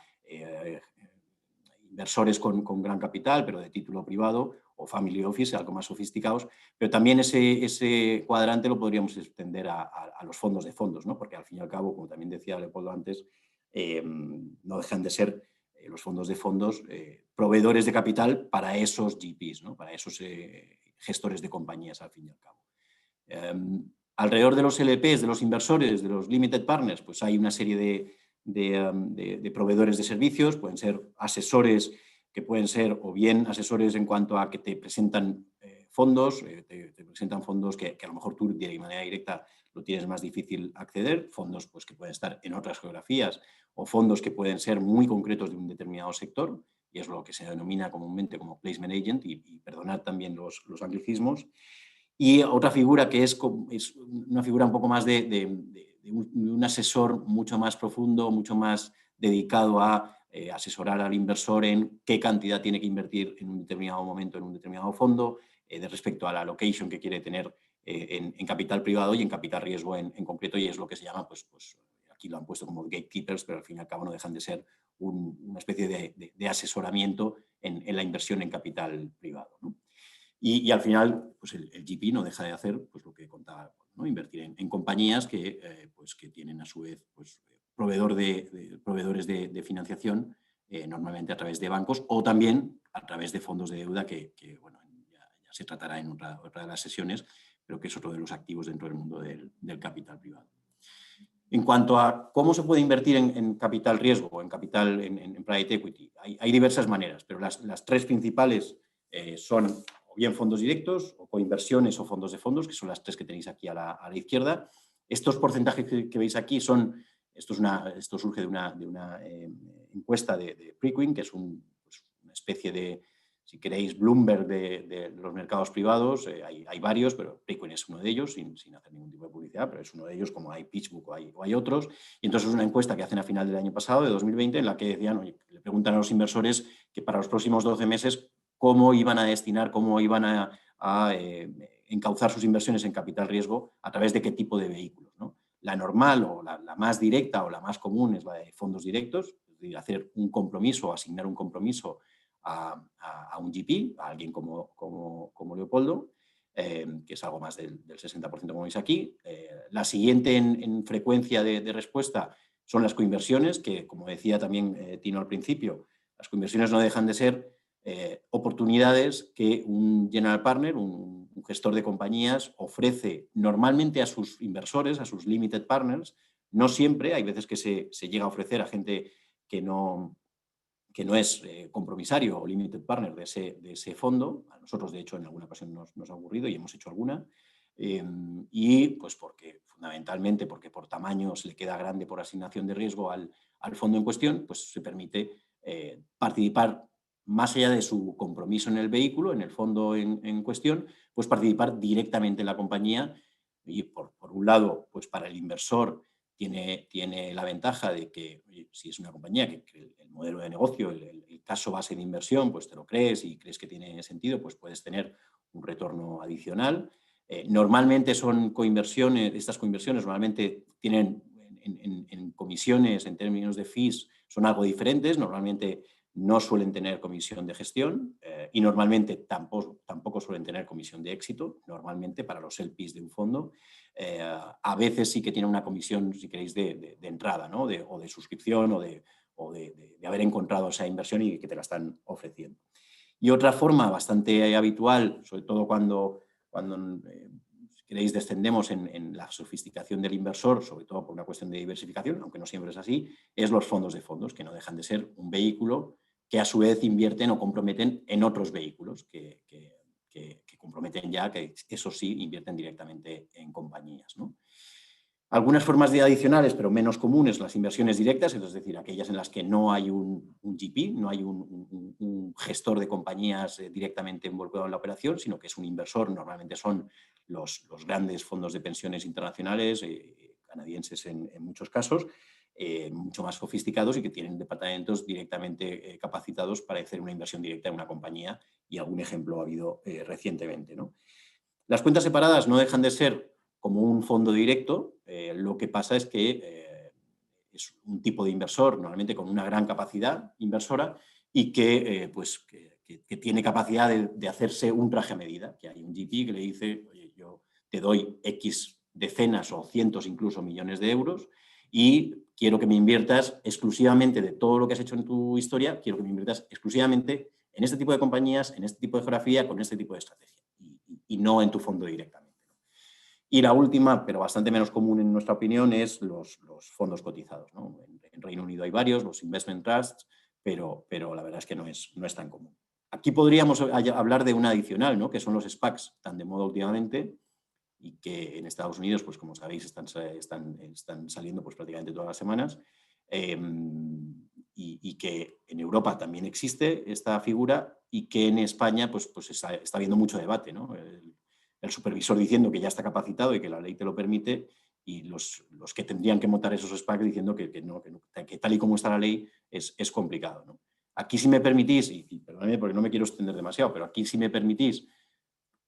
inversores con gran capital, pero de título privado, o family office, algo más sofisticados, pero también ese cuadrante lo podríamos extender a los fondos de fondos, ¿no? Porque al fin y al cabo, como también decía Leopoldo antes, no dejan de ser los fondos de fondos proveedores de capital para esos GPs, ¿no? Para esos gestores de compañías, al fin y al cabo. Alrededor de los LPs, de los inversores, de los limited partners, pues hay una serie de proveedores de servicios, pueden ser asesores que pueden ser o bien asesores en cuanto a que te presentan fondos, te presentan fondos que a lo mejor tú de manera directa lo tienes más difícil acceder, fondos pues, que pueden estar en otras geografías o fondos que pueden ser muy concretos de un determinado sector, y es lo que se denomina comúnmente como placement agent, y perdonad también los anglicismos. Y otra figura que es una figura un poco más de un asesor mucho más profundo, mucho más dedicado a asesorar al inversor en qué cantidad tiene que invertir en un determinado momento en un determinado fondo, de respecto a la allocation que quiere tener en capital privado y en capital riesgo en concreto, y es lo que se llama, pues aquí lo han puesto como gatekeepers, pero al fin y al cabo no dejan de ser una especie de asesoramiento en la inversión en capital privado, ¿no? Y al final, pues el GP no deja de hacer pues, lo que contaba, ¿no? Invertir en compañías que tienen a su vez pues, proveedores de financiación, normalmente a través de bancos o también a través de fondos de deuda que bueno, ya se tratará en otra de las sesiones, pero que es otro de los activos dentro del mundo del capital privado. En cuanto a cómo se puede invertir en capital riesgo o en capital en private equity, hay diversas maneras, pero las tres principales son o bien fondos directos, o coinversiones o fondos de fondos, que son las tres que tenéis aquí a la izquierda. Estos porcentajes que veis aquí esto surge de una encuesta de Preqin, que es una especie si queréis, Bloomberg de los mercados privados. Hay varios, pero Preqin es uno de ellos, sin hacer ningún tipo de publicidad, pero es uno de ellos, como hay PitchBook o hay otros. Y entonces es una encuesta que hacen a final del año pasado, de 2020, en la que decían, oye, le preguntan a los inversores que para los próximos 12 meses cómo iban a destinar, cómo iban a encauzar sus inversiones en capital riesgo, a través de qué tipo de vehículos, ¿no? La normal o la más directa o la más común es la de fondos directos, es decir, hacer un compromiso, asignar un compromiso a un GP, a alguien como Leopoldo, que es algo más del 60%, como veis aquí. La siguiente en frecuencia de respuesta son las coinversiones, que, como decía también Tino al principio, las coinversiones no dejan de ser oportunidades que un general partner, un gestor de compañías, ofrece normalmente a sus inversores, a sus limited partners. No siempre, hay veces que se llega a ofrecer a gente que no es compromisario o limited partner de ese fondo. A nosotros, de hecho, en alguna ocasión nos ha ocurrido y hemos hecho alguna. Y pues fundamentalmente porque por tamaño se le queda grande por asignación de riesgo al fondo en cuestión, pues se permite participar más allá de su compromiso en el vehículo, en el fondo en cuestión, pues participar directamente en la compañía. Y por un lado, pues para el inversor tiene la ventaja de que, oye, si es una compañía que el modelo de negocio, el caso base de inversión, pues te lo crees y crees que tiene sentido, pues puedes tener un retorno adicional. Normalmente son coinversiones, estas coinversiones normalmente tienen en comisiones, en términos de fees, son algo diferentes. Normalmente no suelen tener comisión de gestión y normalmente tampoco suelen tener comisión de éxito, normalmente para los LPs de un fondo. A veces sí que tiene una comisión, si queréis, de entrada, ¿no? o de suscripción o de haber encontrado esa inversión y que te la están ofreciendo. Y otra forma bastante habitual, sobre todo cuando si queréis, descendemos en la sofisticación del inversor, sobre todo por una cuestión de diversificación, aunque no siempre es así, es los fondos de fondos, que no dejan de ser un vehículo que a su vez invierten o comprometen en otros vehículos que comprometen ya, que eso sí, invierten directamente en compañías, ¿no? Algunas formas adicionales, pero menos comunes, las inversiones directas, es decir, aquellas en las que no hay un GP, no hay un gestor de compañías directamente involucrado en la operación, sino que es un inversor. Normalmente son los grandes fondos de pensiones internacionales, canadienses en muchos casos, mucho más sofisticados y que tienen departamentos directamente capacitados para hacer una inversión directa en una compañía, y algún ejemplo ha habido recientemente, ¿no? Las cuentas separadas no dejan de ser como un fondo directo. Lo que pasa es que es un tipo de inversor normalmente con una gran capacidad inversora y que tiene capacidad de hacerse un traje a medida, que hay un GP que le dice, oye, yo te doy X decenas o cientos incluso millones de euros y quiero que me inviertas exclusivamente de todo lo que has hecho en tu historia, quiero que me inviertas exclusivamente en este tipo de compañías, en este tipo de geografía, con este tipo de estrategia y no en tu fondo directamente. Y la última, pero bastante menos común en nuestra opinión, es los fondos cotizados, ¿no? En Reino Unido hay varios, los investment trusts, pero la verdad es que no es tan común. Aquí podríamos hablar de una adicional, ¿no? Que son los SPACs, tan de moda últimamente y que en Estados Unidos, pues como sabéis, están saliendo pues prácticamente todas las semanas, y que en Europa también existe esta figura y que en España pues está habiendo mucho debate, ¿no? El supervisor diciendo que ya está capacitado y que la ley te lo permite, y los que tendrían que montar esos SPAC diciendo que tal y como está la ley es complicado, ¿no? Aquí, si me permitís, y perdóname porque no me quiero extender demasiado, pero aquí, si me permitís,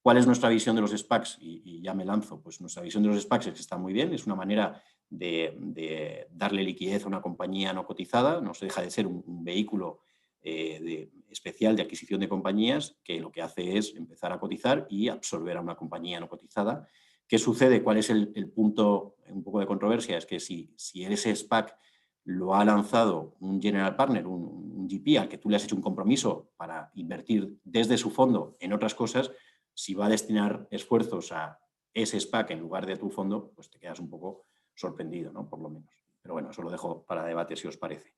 ¿cuál es nuestra visión de los SPACs? Y ya me lanzo. Pues nuestra visión de los SPACs es que está muy bien, es una manera de darle liquidez a una compañía no cotizada, no se deja de ser un vehículo especial de adquisición de compañías que lo que hace es empezar a cotizar y absorber a una compañía no cotizada. ¿Qué sucede? ¿Cuál es el punto, un poco de controversia? Es que si ese SPAC lo ha lanzado un general partner, un GP, al que tú le has hecho un compromiso para invertir desde su fondo en otras cosas, si va a destinar esfuerzos a ese SPAC en lugar de a tu fondo, pues te quedas un poco sorprendido, ¿no? Por lo menos. Pero bueno, eso lo dejo para debate, si os parece.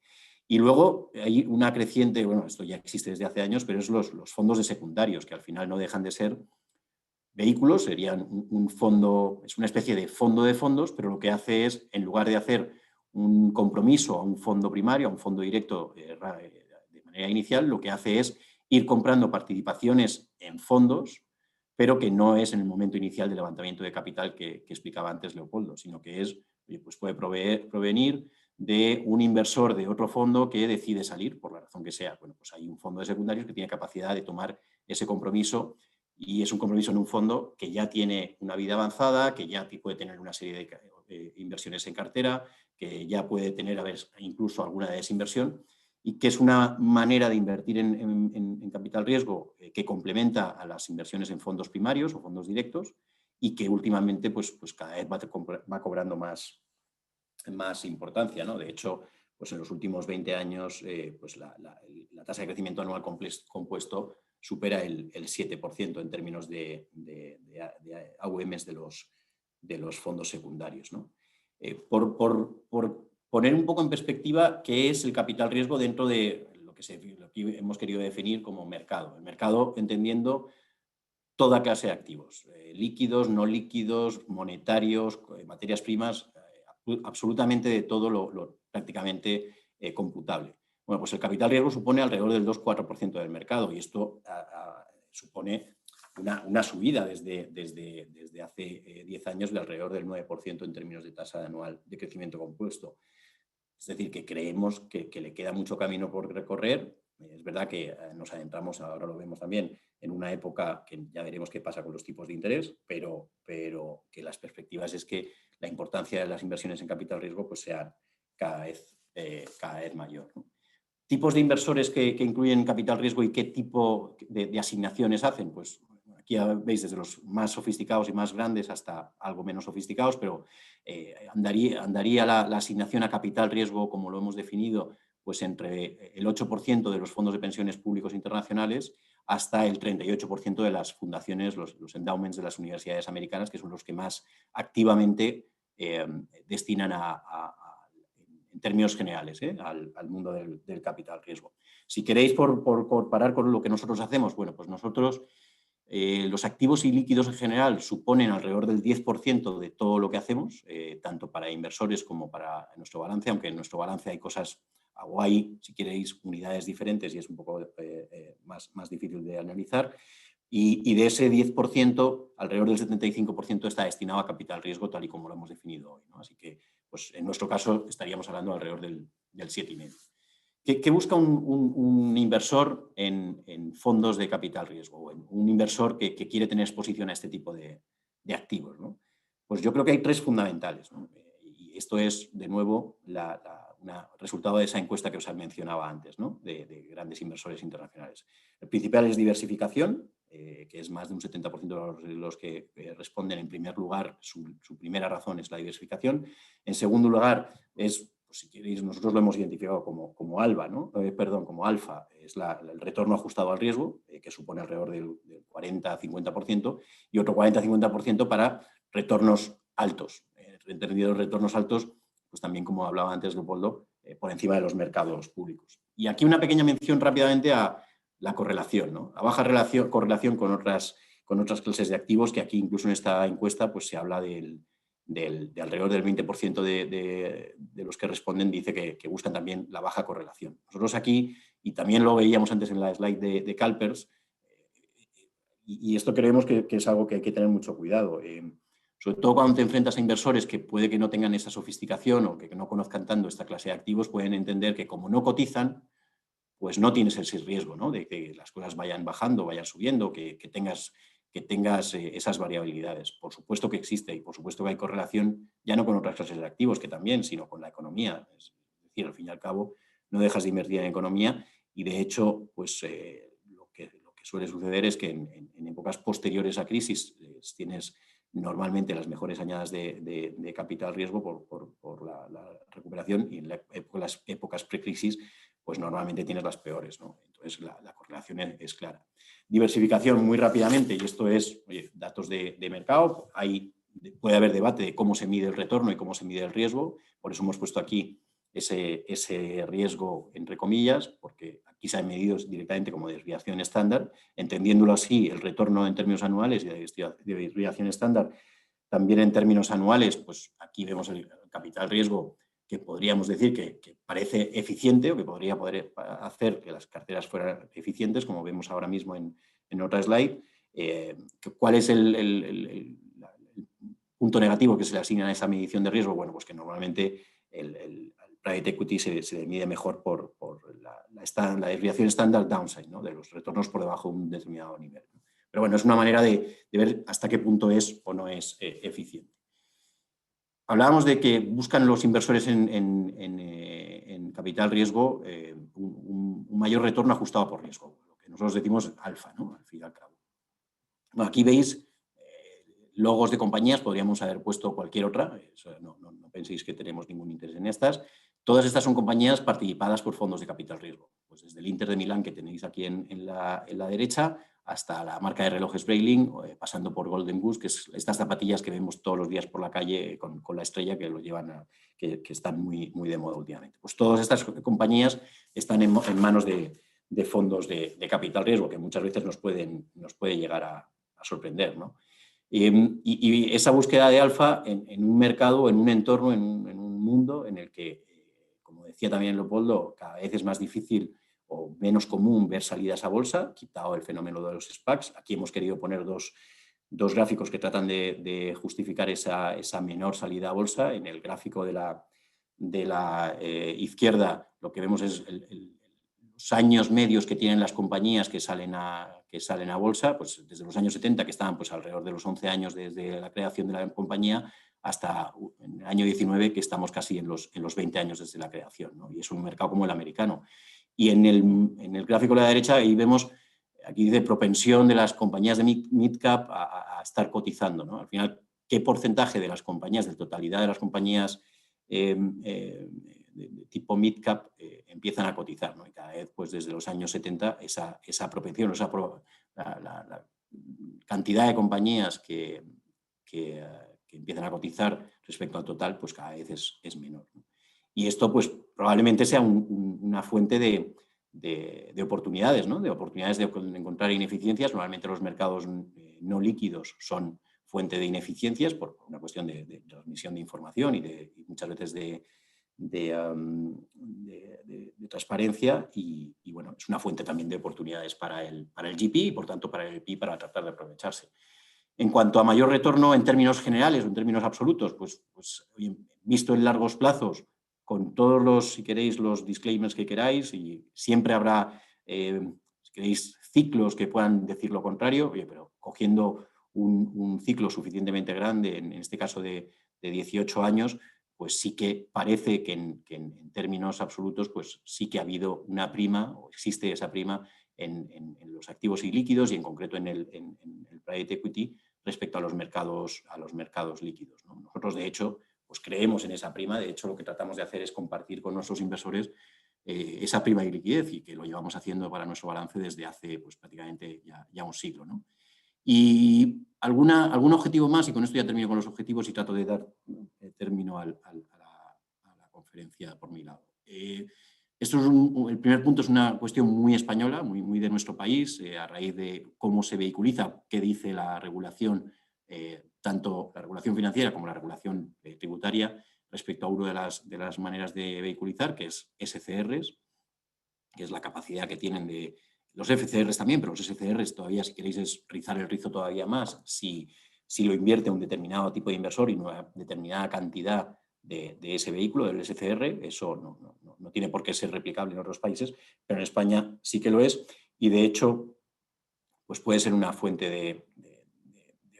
Y luego hay una creciente, bueno, esto ya existe desde hace años, pero es los fondos de secundarios, que al final no dejan de ser vehículos, serían un fondo, es una especie de fondo de fondos, pero lo que hace es, en lugar de hacer un compromiso a un fondo primario, a un fondo directo de manera inicial, lo que hace es ir comprando participaciones en fondos, pero que no es en el momento inicial de levantamiento de capital que explicaba antes Leopoldo, sino que es, pues puede provenir de un inversor de otro fondo que decide salir, por la razón que sea. Bueno, pues hay un fondo de secundarios que tiene capacidad de tomar ese compromiso, y es un compromiso en un fondo que ya tiene una vida avanzada, que ya puede tener una serie de inversiones en cartera, que ya puede tener incluso alguna desinversión, y que es una manera de invertir en capital riesgo que complementa a las inversiones en fondos primarios o fondos directos, y que últimamente pues cada vez va cobrando más importancia, ¿no? De hecho, pues en los últimos 20 años pues la tasa de crecimiento anual compuesto supera el 7% en términos de AUMs de los fondos secundarios, ¿no? Por poner un poco en perspectiva qué es el capital riesgo dentro de lo que hemos querido definir como mercado. El mercado entendiendo toda clase de activos, líquidos, no líquidos, monetarios, materias primas, absolutamente de todo lo prácticamente computable. Bueno, pues el capital riesgo supone alrededor del 2-4% del mercado, y esto supone una subida desde hace 10 años de alrededor del 9% en términos de tasa anual de crecimiento compuesto. Es decir, que creemos que le queda mucho camino por recorrer. Es verdad que nos adentramos, ahora lo vemos también, en una época que ya veremos qué pasa con los tipos de interés, pero que las perspectivas es que la importancia de las inversiones en capital riesgo pues sea cada vez mayor, ¿no? ¿Tipos de inversores que incluyen capital riesgo y qué tipo de asignaciones hacen? Pues aquí veis desde los más sofisticados y más grandes hasta algo menos sofisticados, pero andaría la asignación a capital riesgo, como lo hemos definido, pues entre el 8% de los fondos de pensiones públicos internacionales hasta el 38% de las fundaciones, los endowments de las universidades americanas, que son los que más activamente destinan en términos generales, al mundo del capital riesgo. Si queréis por parar con lo que nosotros hacemos, bueno, pues nosotros los activos y líquidos en general suponen alrededor del 10% de todo lo que hacemos, tanto para inversores como para nuestro balance, aunque en nuestro balance hay cosas, o hay, si queréis, unidades diferentes y es un poco más difícil de analizar. Y de ese 10%, alrededor del 75% está destinado a capital riesgo, tal y como lo hemos definido hoy, ¿no? Así que, pues, en nuestro caso, estaríamos hablando alrededor del 7,5%. ¿Qué busca un inversor en fondos de capital riesgo? O un inversor que quiere tener exposición a este tipo de activos, ¿no? Pues yo creo que hay tres fundamentales, ¿no? Y esto es, de nuevo, resultado de esa encuesta que os mencionaba antes, ¿no? de grandes inversores internacionales. El principal es diversificación, que es más de un 70% de los que responden. En primer lugar, su primera razón es la diversificación. En segundo lugar, es, pues si queréis, nosotros lo hemos identificado como ALBA, ¿no? Como alfa, es el retorno ajustado al riesgo, que supone alrededor del 40-50%, y otro 40-50% para retornos altos. Entendidos retornos altos, pues también, como hablaba antes Leopoldo, por encima de los mercados públicos. Y aquí una pequeña mención rápidamente a la correlación, ¿no? La baja correlación con otras clases de activos, que aquí incluso en esta encuesta pues se habla de alrededor del 20% de los que responden dice que buscan también la baja correlación. Nosotros aquí, y también lo veíamos antes en la slide de CalPERS, y esto creemos que es algo que hay que tener mucho cuidado. Sobre todo cuando te enfrentas a inversores que puede que no tengan esa sofisticación o que no conozcan tanto esta clase de activos, pueden entender que como no cotizan, pues no tienes ese riesgo, ¿no? De que las cosas vayan bajando, vayan subiendo, que tengas esas variabilidades. Por supuesto que existe y por supuesto que hay correlación ya no con otras clases de activos, que también, sino con la economía. Es decir, al fin y al cabo, no dejas de invertir en economía y, de hecho, pues lo que suele suceder es que en épocas posteriores a crisis tienes normalmente las mejores añadas de capital riesgo por la recuperación, y en las épocas precrisis pues normalmente tienes las peores, ¿no? Entonces la correlación es clara. Diversificación, muy rápidamente, y esto es, oye, datos de mercado. Puede haber debate de cómo se mide el retorno y cómo se mide el riesgo, por eso hemos puesto aquí ese riesgo entre comillas, porque aquí se ha medido directamente como desviación estándar, entendiéndolo así, el retorno en términos anuales y de desviación estándar también en términos anuales. Pues aquí vemos el capital riesgo que podríamos decir que parece eficiente o que podría poder hacer que las carteras fueran eficientes, como vemos ahora mismo en otra slide. ¿Cuál es el punto negativo que se le asigna a esa medición de riesgo? Bueno, pues que normalmente el private equity se mide mejor por la desviación estándar downside, ¿no? De los retornos por debajo de un determinado nivel, ¿no? Pero bueno, es una manera de ver hasta qué punto es o no es eficiente. Hablábamos de que buscan los inversores en capital riesgo un mayor retorno ajustado por riesgo, lo que nosotros decimos alfa, ¿no? Al fin y al cabo. Bueno, aquí veis logos de compañías, podríamos haber puesto cualquier otra, no penséis que tenemos ningún interés en estas. Todas estas son compañías participadas por fondos de capital riesgo, pues desde el Inter de Milán que tenéis aquí en la derecha hasta la marca de relojes Breitling, pasando por Golden Goose, que es estas zapatillas que vemos todos los días por la calle con la estrella que lo llevan, que están muy de moda últimamente. Pues todas estas compañías están en manos de fondos de capital riesgo, que muchas veces nos puede llegar a sorprender, ¿no? Y esa búsqueda de alfa en un mercado, en un entorno, en un mundo en el que, como decía también Leopoldo, cada vez es más difícil o menos común ver salidas a bolsa, quitado el fenómeno de los SPACs. Aquí hemos querido poner dos gráficos que tratan de justificar esa menor salida a bolsa. En el gráfico de la izquierda lo que vemos es los años medios que tienen las compañías que salen a bolsa, pues desde los años 70, que estaban pues alrededor de los 11 años desde la creación de la compañía, hasta en el año 19, que estamos casi en los 20 años desde la creación, ¿no? Y es un mercado como el americano. Y en el gráfico de la derecha ahí vemos, aquí dice propensión de las compañías de mid-cap a estar cotizando, ¿no? Al final, ¿qué porcentaje de las compañías, de totalidad de las compañías de tipo mid-cap empiezan a cotizar, ¿no? Y cada vez, pues desde los años 70, esa propensión, la cantidad de compañías que empiezan a cotizar respecto al total, pues cada vez es menor, ¿no? Y esto pues probablemente sea una fuente de oportunidades, ¿no? De oportunidades de encontrar ineficiencias. Normalmente los mercados no líquidos son fuente de ineficiencias por una cuestión de transmisión de información y muchas veces de transparencia y bueno, es una fuente también de oportunidades para el GP y por tanto para el LP para tratar de aprovecharse. En cuanto a mayor retorno en términos generales o en términos absolutos, pues visto en largos plazos, con todos los, si queréis, los disclaimers que queráis, y siempre habrá, si queréis, ciclos que puedan decir lo contrario, oye, pero cogiendo un ciclo suficientemente grande, en este caso de 18 años, pues sí que parece que en términos absolutos, pues sí que ha habido una prima, o existe esa prima en los activos ilíquidos y en concreto en el private equity respecto a los mercados líquidos, ¿no? Nosotros, de hecho, pues creemos en esa prima. De hecho, lo que tratamos de hacer es compartir con nuestros inversores esa prima de liquidez y que lo llevamos haciendo para nuestro balance desde hace pues, prácticamente ya un siglo, ¿no? Y algún objetivo más, y con esto ya termino con los objetivos y trato de dar término a la conferencia por mi lado. El primer punto es una cuestión muy española, muy de nuestro país, a raíz de cómo se vehiculiza, qué dice la regulación, tanto la regulación financiera como la regulación tributaria, respecto a una de las maneras de vehiculizar, que es SCRs, que es la capacidad que tienen de los FCRs también, pero los SCRs todavía, si queréis, es rizar el rizo todavía más si lo invierte un determinado tipo de inversor y una determinada cantidad de ese vehículo, del SCR. Eso no tiene por qué ser replicable en otros países, pero en España sí que lo es y, de hecho, pues puede ser una fuente de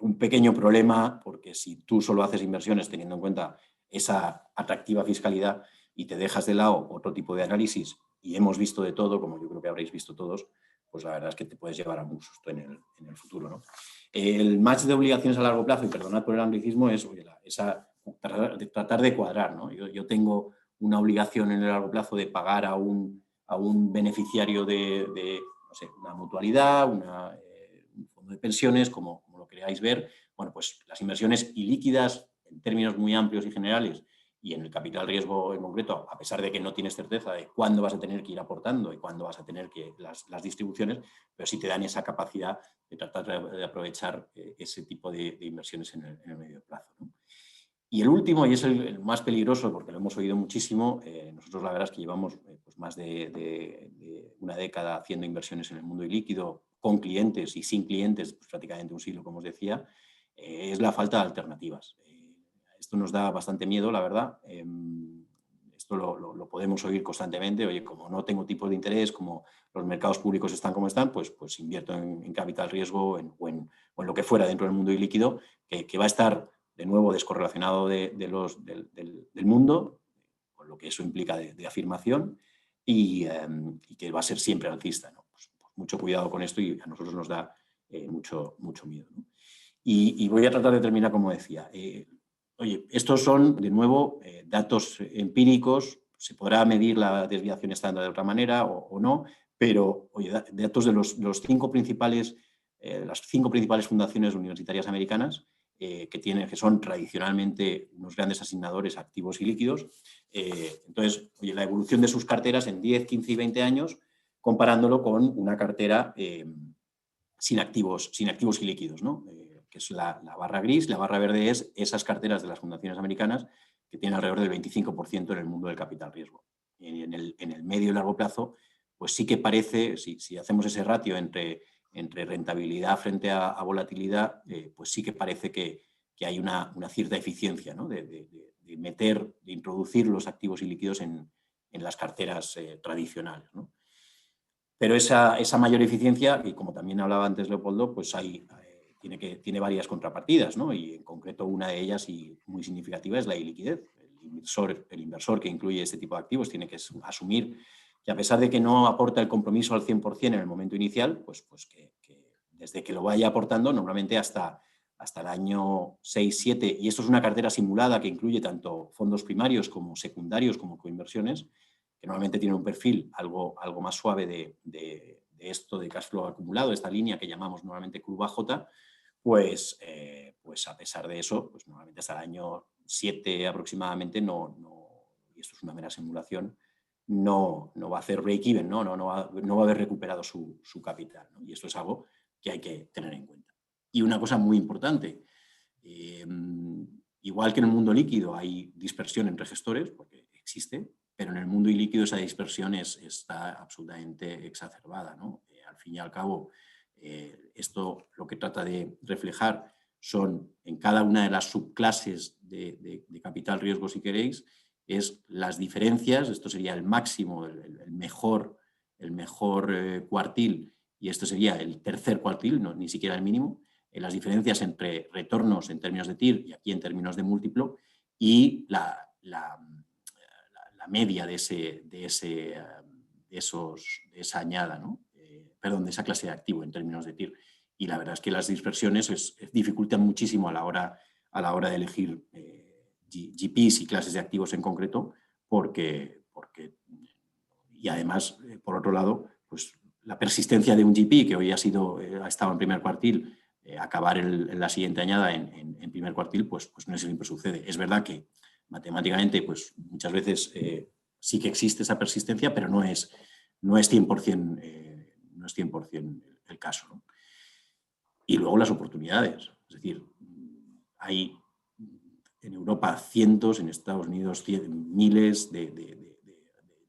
un pequeño problema, porque si tú solo haces inversiones teniendo en cuenta esa atractiva fiscalidad y te dejas de lado otro tipo de análisis, y hemos visto de todo, como yo creo que habréis visto todos, pues la verdad es que te puedes llevar a un susto en el futuro, ¿no? El match de obligaciones a largo plazo, y perdonad por el anglicismo, es tratar de cuadrar, ¿no? Yo tengo una obligación en el largo plazo de pagar a un beneficiario de no sé, una mutualidad, un fondo de pensiones, como lo queráis ver. Bueno, pues las inversiones ilíquidas, en términos muy amplios y generales, y en el capital riesgo en concreto, a pesar de que no tienes certeza de cuándo vas a tener que ir aportando y cuándo vas a tener que las distribuciones, pero sí te dan esa capacidad de tratar de aprovechar ese tipo de inversiones en el medio plazo, ¿no? Y el último, y es el más peligroso porque lo hemos oído muchísimo, nosotros la verdad es que llevamos pues más de una década haciendo inversiones en el mundo ilíquido con clientes y sin clientes, pues prácticamente un siglo, como os decía, es la falta de alternativas. Esto nos da bastante miedo, la verdad. Esto lo podemos oír constantemente. Oye, como no tengo tipos de interés, como los mercados públicos están como están, pues invierto en capital riesgo o en lo que fuera dentro del mundo ilíquido, que va a estar de nuevo descorrelacionado del mundo, con lo que eso implica de afirmación, y que va a ser siempre alcista, ¿no? Pues mucho cuidado con esto y a nosotros nos da mucho miedo, ¿no? Y voy a tratar de terminar como decía. Oye, estos son, de nuevo, datos empíricos. Se podrá medir la desviación estándar de otra manera o no, pero oye, datos de las cinco principales fundaciones universitarias americanas que son tradicionalmente unos grandes asignadores activos y líquidos. Entonces, oye, la evolución de sus carteras en 10, 15 y 20 años, comparándolo con una cartera sin activos y líquidos, ¿no? Que es la barra gris. La barra verde es esas carteras de las fundaciones americanas que tienen alrededor del 25% en el mundo del capital riesgo. Y en el medio y largo plazo, pues sí que parece, si hacemos ese ratio entre rentabilidad frente a volatilidad, pues sí que parece que hay una cierta eficiencia, ¿no? de introducir los activos y líquidos en las carteras tradicionales, ¿no? Pero esa mayor eficiencia, y como también hablaba antes Leopoldo, pues tiene varias contrapartidas, ¿no? Y en concreto una de ellas, y muy significativa, es la iliquidez. El inversor que incluye este tipo de activos tiene que asumir que, a pesar de que no aporta el compromiso al 100% en el momento inicial, pues que desde que lo vaya aportando, normalmente hasta el año 6, 7, y esto es una cartera simulada que incluye tanto fondos primarios como secundarios como coinversiones, que normalmente tiene un perfil algo más suave de esto de cash flow acumulado, esta línea que llamamos normalmente curva J, pues a pesar de eso, pues normalmente hasta el año 7 aproximadamente y esto es una mera simulación, no va a hacer break-even, no va a haber recuperado su capital, ¿no? Y esto es algo que hay que tener en cuenta. Y una cosa muy importante, igual que en el mundo líquido hay dispersión entre gestores, porque existe, pero en el mundo ilíquido esa dispersión está absolutamente exacerbada, ¿no? Al fin y al cabo, esto lo que trata de reflejar son, en cada una de las subclases de capital riesgo, si queréis, es las diferencias. Esto sería el máximo, el mejor cuartil, y esto sería el tercer cuartil, ni siquiera el mínimo, las diferencias entre retornos en términos de TIR y aquí en términos de múltiplo, y la media de esa añada, ¿no? De esa clase de activo en términos de TIR. Y la verdad es que las dispersiones dificultan muchísimo a la hora de elegir GPs y clases de activos en concreto, porque y además, por otro lado, pues la persistencia de un GP que hoy ha estado en primer cuartil, acabar en la siguiente añada en primer cuartil, pues no siempre sucede. Es verdad que matemáticamente, pues muchas veces sí que existe esa persistencia, pero no es 100% el caso, ¿no? Y luego las oportunidades. Es decir, hay en Europa cientos, en Estados Unidos miles de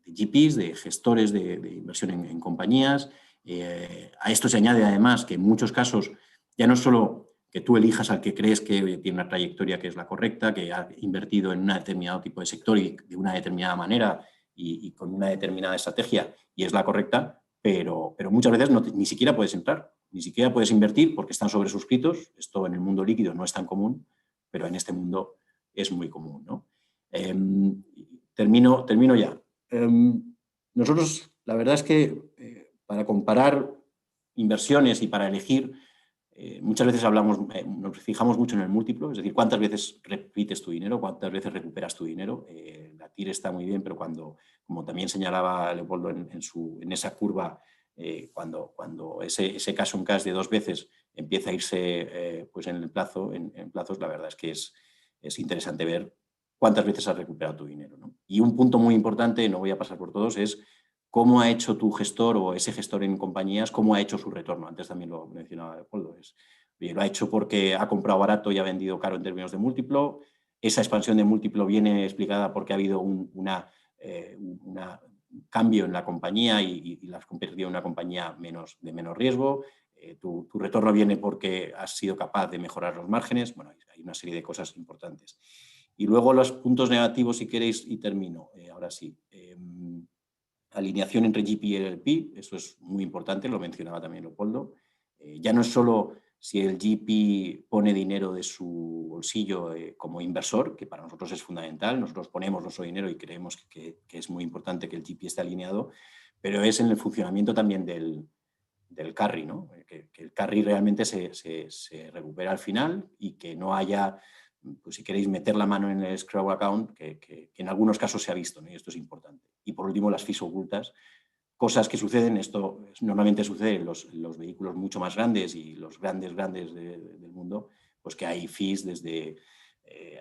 GPs, de gestores de inversión en compañías. A esto se añade además que en muchos casos ya no solo que tú elijas al que crees que tiene una trayectoria que es la correcta, que ha invertido en un determinado tipo de sector y de una determinada manera y con una determinada estrategia y es la correcta, pero muchas veces ni siquiera puedes entrar, ni siquiera puedes invertir porque están sobresuscritos. Esto en el mundo líquido no es tan común, pero en este mundo es muy común, ¿no? Termino ya. Nosotros, la verdad es que para comparar inversiones y para elegir, muchas veces nos fijamos mucho en el múltiplo, es decir, cuántas veces repites tu dinero, cuántas veces recuperas tu dinero. La TIR está muy bien, pero como también señalaba Leopoldo en esa curva, cuando ese cash on cash de 2 veces empieza a irse pues en plazos, la verdad es que es interesante ver cuántas veces has recuperado tu dinero, ¿no? Y un punto muy importante, no voy a pasar por todos, es cómo ha hecho tu gestor o ese gestor en compañías, cómo ha hecho su retorno. Antes también lo mencionaba Leopoldo. Lo ha hecho porque ha comprado barato y ha vendido caro en términos de múltiplo, esa expansión de múltiplo viene explicada porque ha habido un cambio en la compañía y la has convertido en una compañía de menos riesgo. Tu retorno viene porque has sido capaz de mejorar los márgenes. Bueno, hay una serie de cosas importantes. Y luego los puntos negativos, si queréis, y termino. Ahora sí. Alineación entre GP y LP, eso es muy importante, lo mencionaba también Leopoldo. Ya no es solo si el GP pone dinero de su bolsillo como inversor, que para nosotros es fundamental, nosotros ponemos nuestro dinero y creemos que es muy importante que el GP esté alineado, pero es en el funcionamiento también del carry, ¿no? Que el carry realmente se recupera al final y que no haya, pues si queréis meter la mano en el escrow account, que en algunos casos se ha visto, ¿no? Y esto es importante. Y por último, las fees ocultas. Cosas que suceden, esto normalmente sucede en los vehículos mucho más grandes y los grandes del mundo, pues que hay fees desde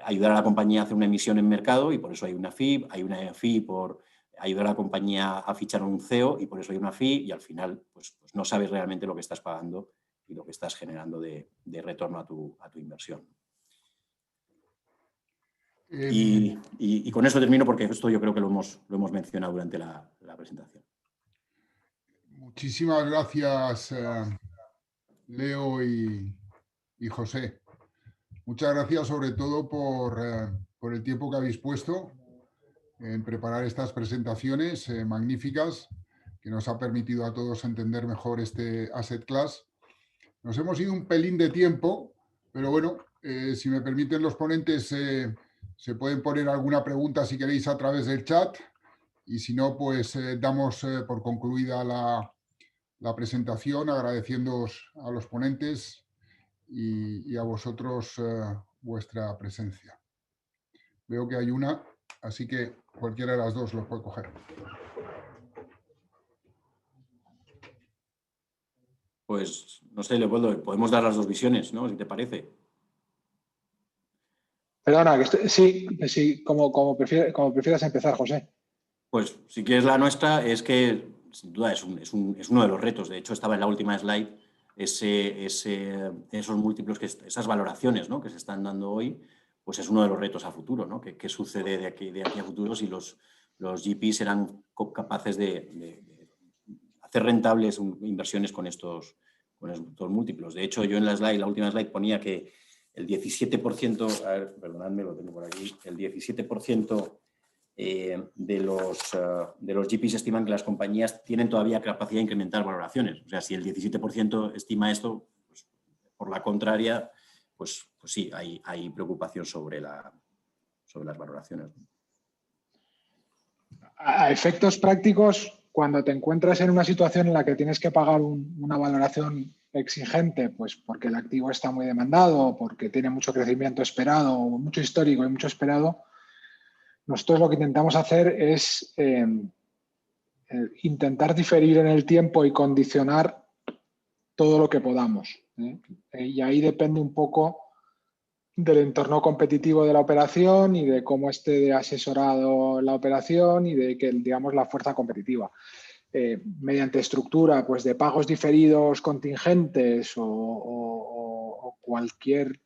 ayudar a la compañía a hacer una emisión en mercado y por eso hay una fee por ayudar a la compañía a fichar un CEO y por eso hay una fee y al final pues no sabes realmente lo que estás pagando y lo que estás generando de retorno a tu inversión. Y con eso termino porque esto yo creo que lo hemos mencionado durante la presentación. Muchísimas gracias, Leo y José. Muchas gracias sobre todo por el tiempo que habéis puesto en preparar estas presentaciones magníficas que nos ha permitido a todos entender mejor este asset class. Nos hemos ido un pelín de tiempo, pero bueno, si me permiten los ponentes, se pueden poner alguna pregunta si queréis a través del chat y si no, pues damos por concluida la presentación, agradeciéndoos a los ponentes y a vosotros vuestra presencia. Veo que hay una, así que cualquiera de las dos los puede coger. Pues, no sé, Leopoldo, podemos dar las dos visiones, ¿no? Si te parece. Perdona, sí, como prefieras empezar, José. Pues, si quieres la nuestra, es que, sin duda, es uno de los retos. De hecho, estaba en la última slide esos múltiplos, esas valoraciones, ¿no?, que se están dando hoy, pues es uno de los retos a futuro, ¿no? ¿Qué sucede de aquí a futuro si los GPs serán capaces de hacer rentables inversiones con estos múltiplos? De hecho, yo en la última slide ponía que el 17%, a ver, perdonadme, lo tengo por aquí, el 17% de los GPs estiman que las compañías tienen todavía capacidad de incrementar valoraciones. O sea, si el 17% estima esto, pues, por la contraria, pues sí, hay preocupación sobre las valoraciones. A efectos prácticos, cuando te encuentras en una situación en la que tienes que pagar una valoración exigente, pues porque el activo está muy demandado, porque tiene mucho crecimiento esperado, mucho histórico y mucho esperado, nosotros lo que intentamos hacer es intentar diferir en el tiempo y condicionar todo lo que podamos. Y ahí depende un poco del entorno competitivo de la operación y de cómo esté asesorado la operación y de que, digamos, la fuerza competitiva. Mediante estructura, pues, de pagos diferidos contingentes o cualquier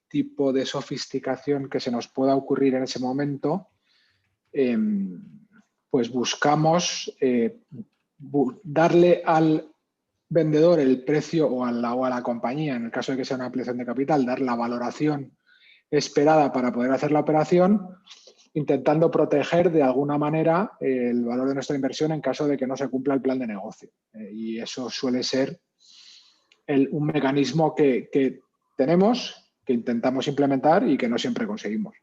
tipo de sofisticación que se nos pueda ocurrir en ese momento, pues buscamos darle al vendedor el precio o a la compañía, en el caso de que sea una ampliación de capital, dar la valoración esperada para poder hacer la operación, intentando proteger de alguna manera el valor de nuestra inversión en caso de que no se cumpla el plan de negocio. Y eso suele ser un mecanismo que tenemos, que intentamos implementar y que no siempre conseguimos.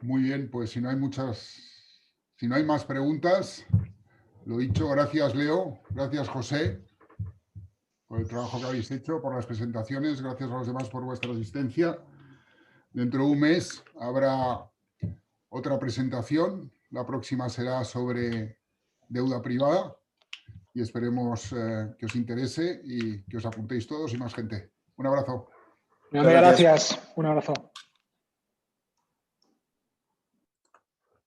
Muy bien, pues si no hay más preguntas, lo dicho, gracias Leo, gracias José por el trabajo que habéis hecho, por las presentaciones, gracias a los demás por vuestra asistencia. Dentro de un mes habrá otra presentación, la próxima será sobre deuda privada y esperemos que os interese y que os apuntéis todos y más gente. Un abrazo. Muchas gracias. Un abrazo.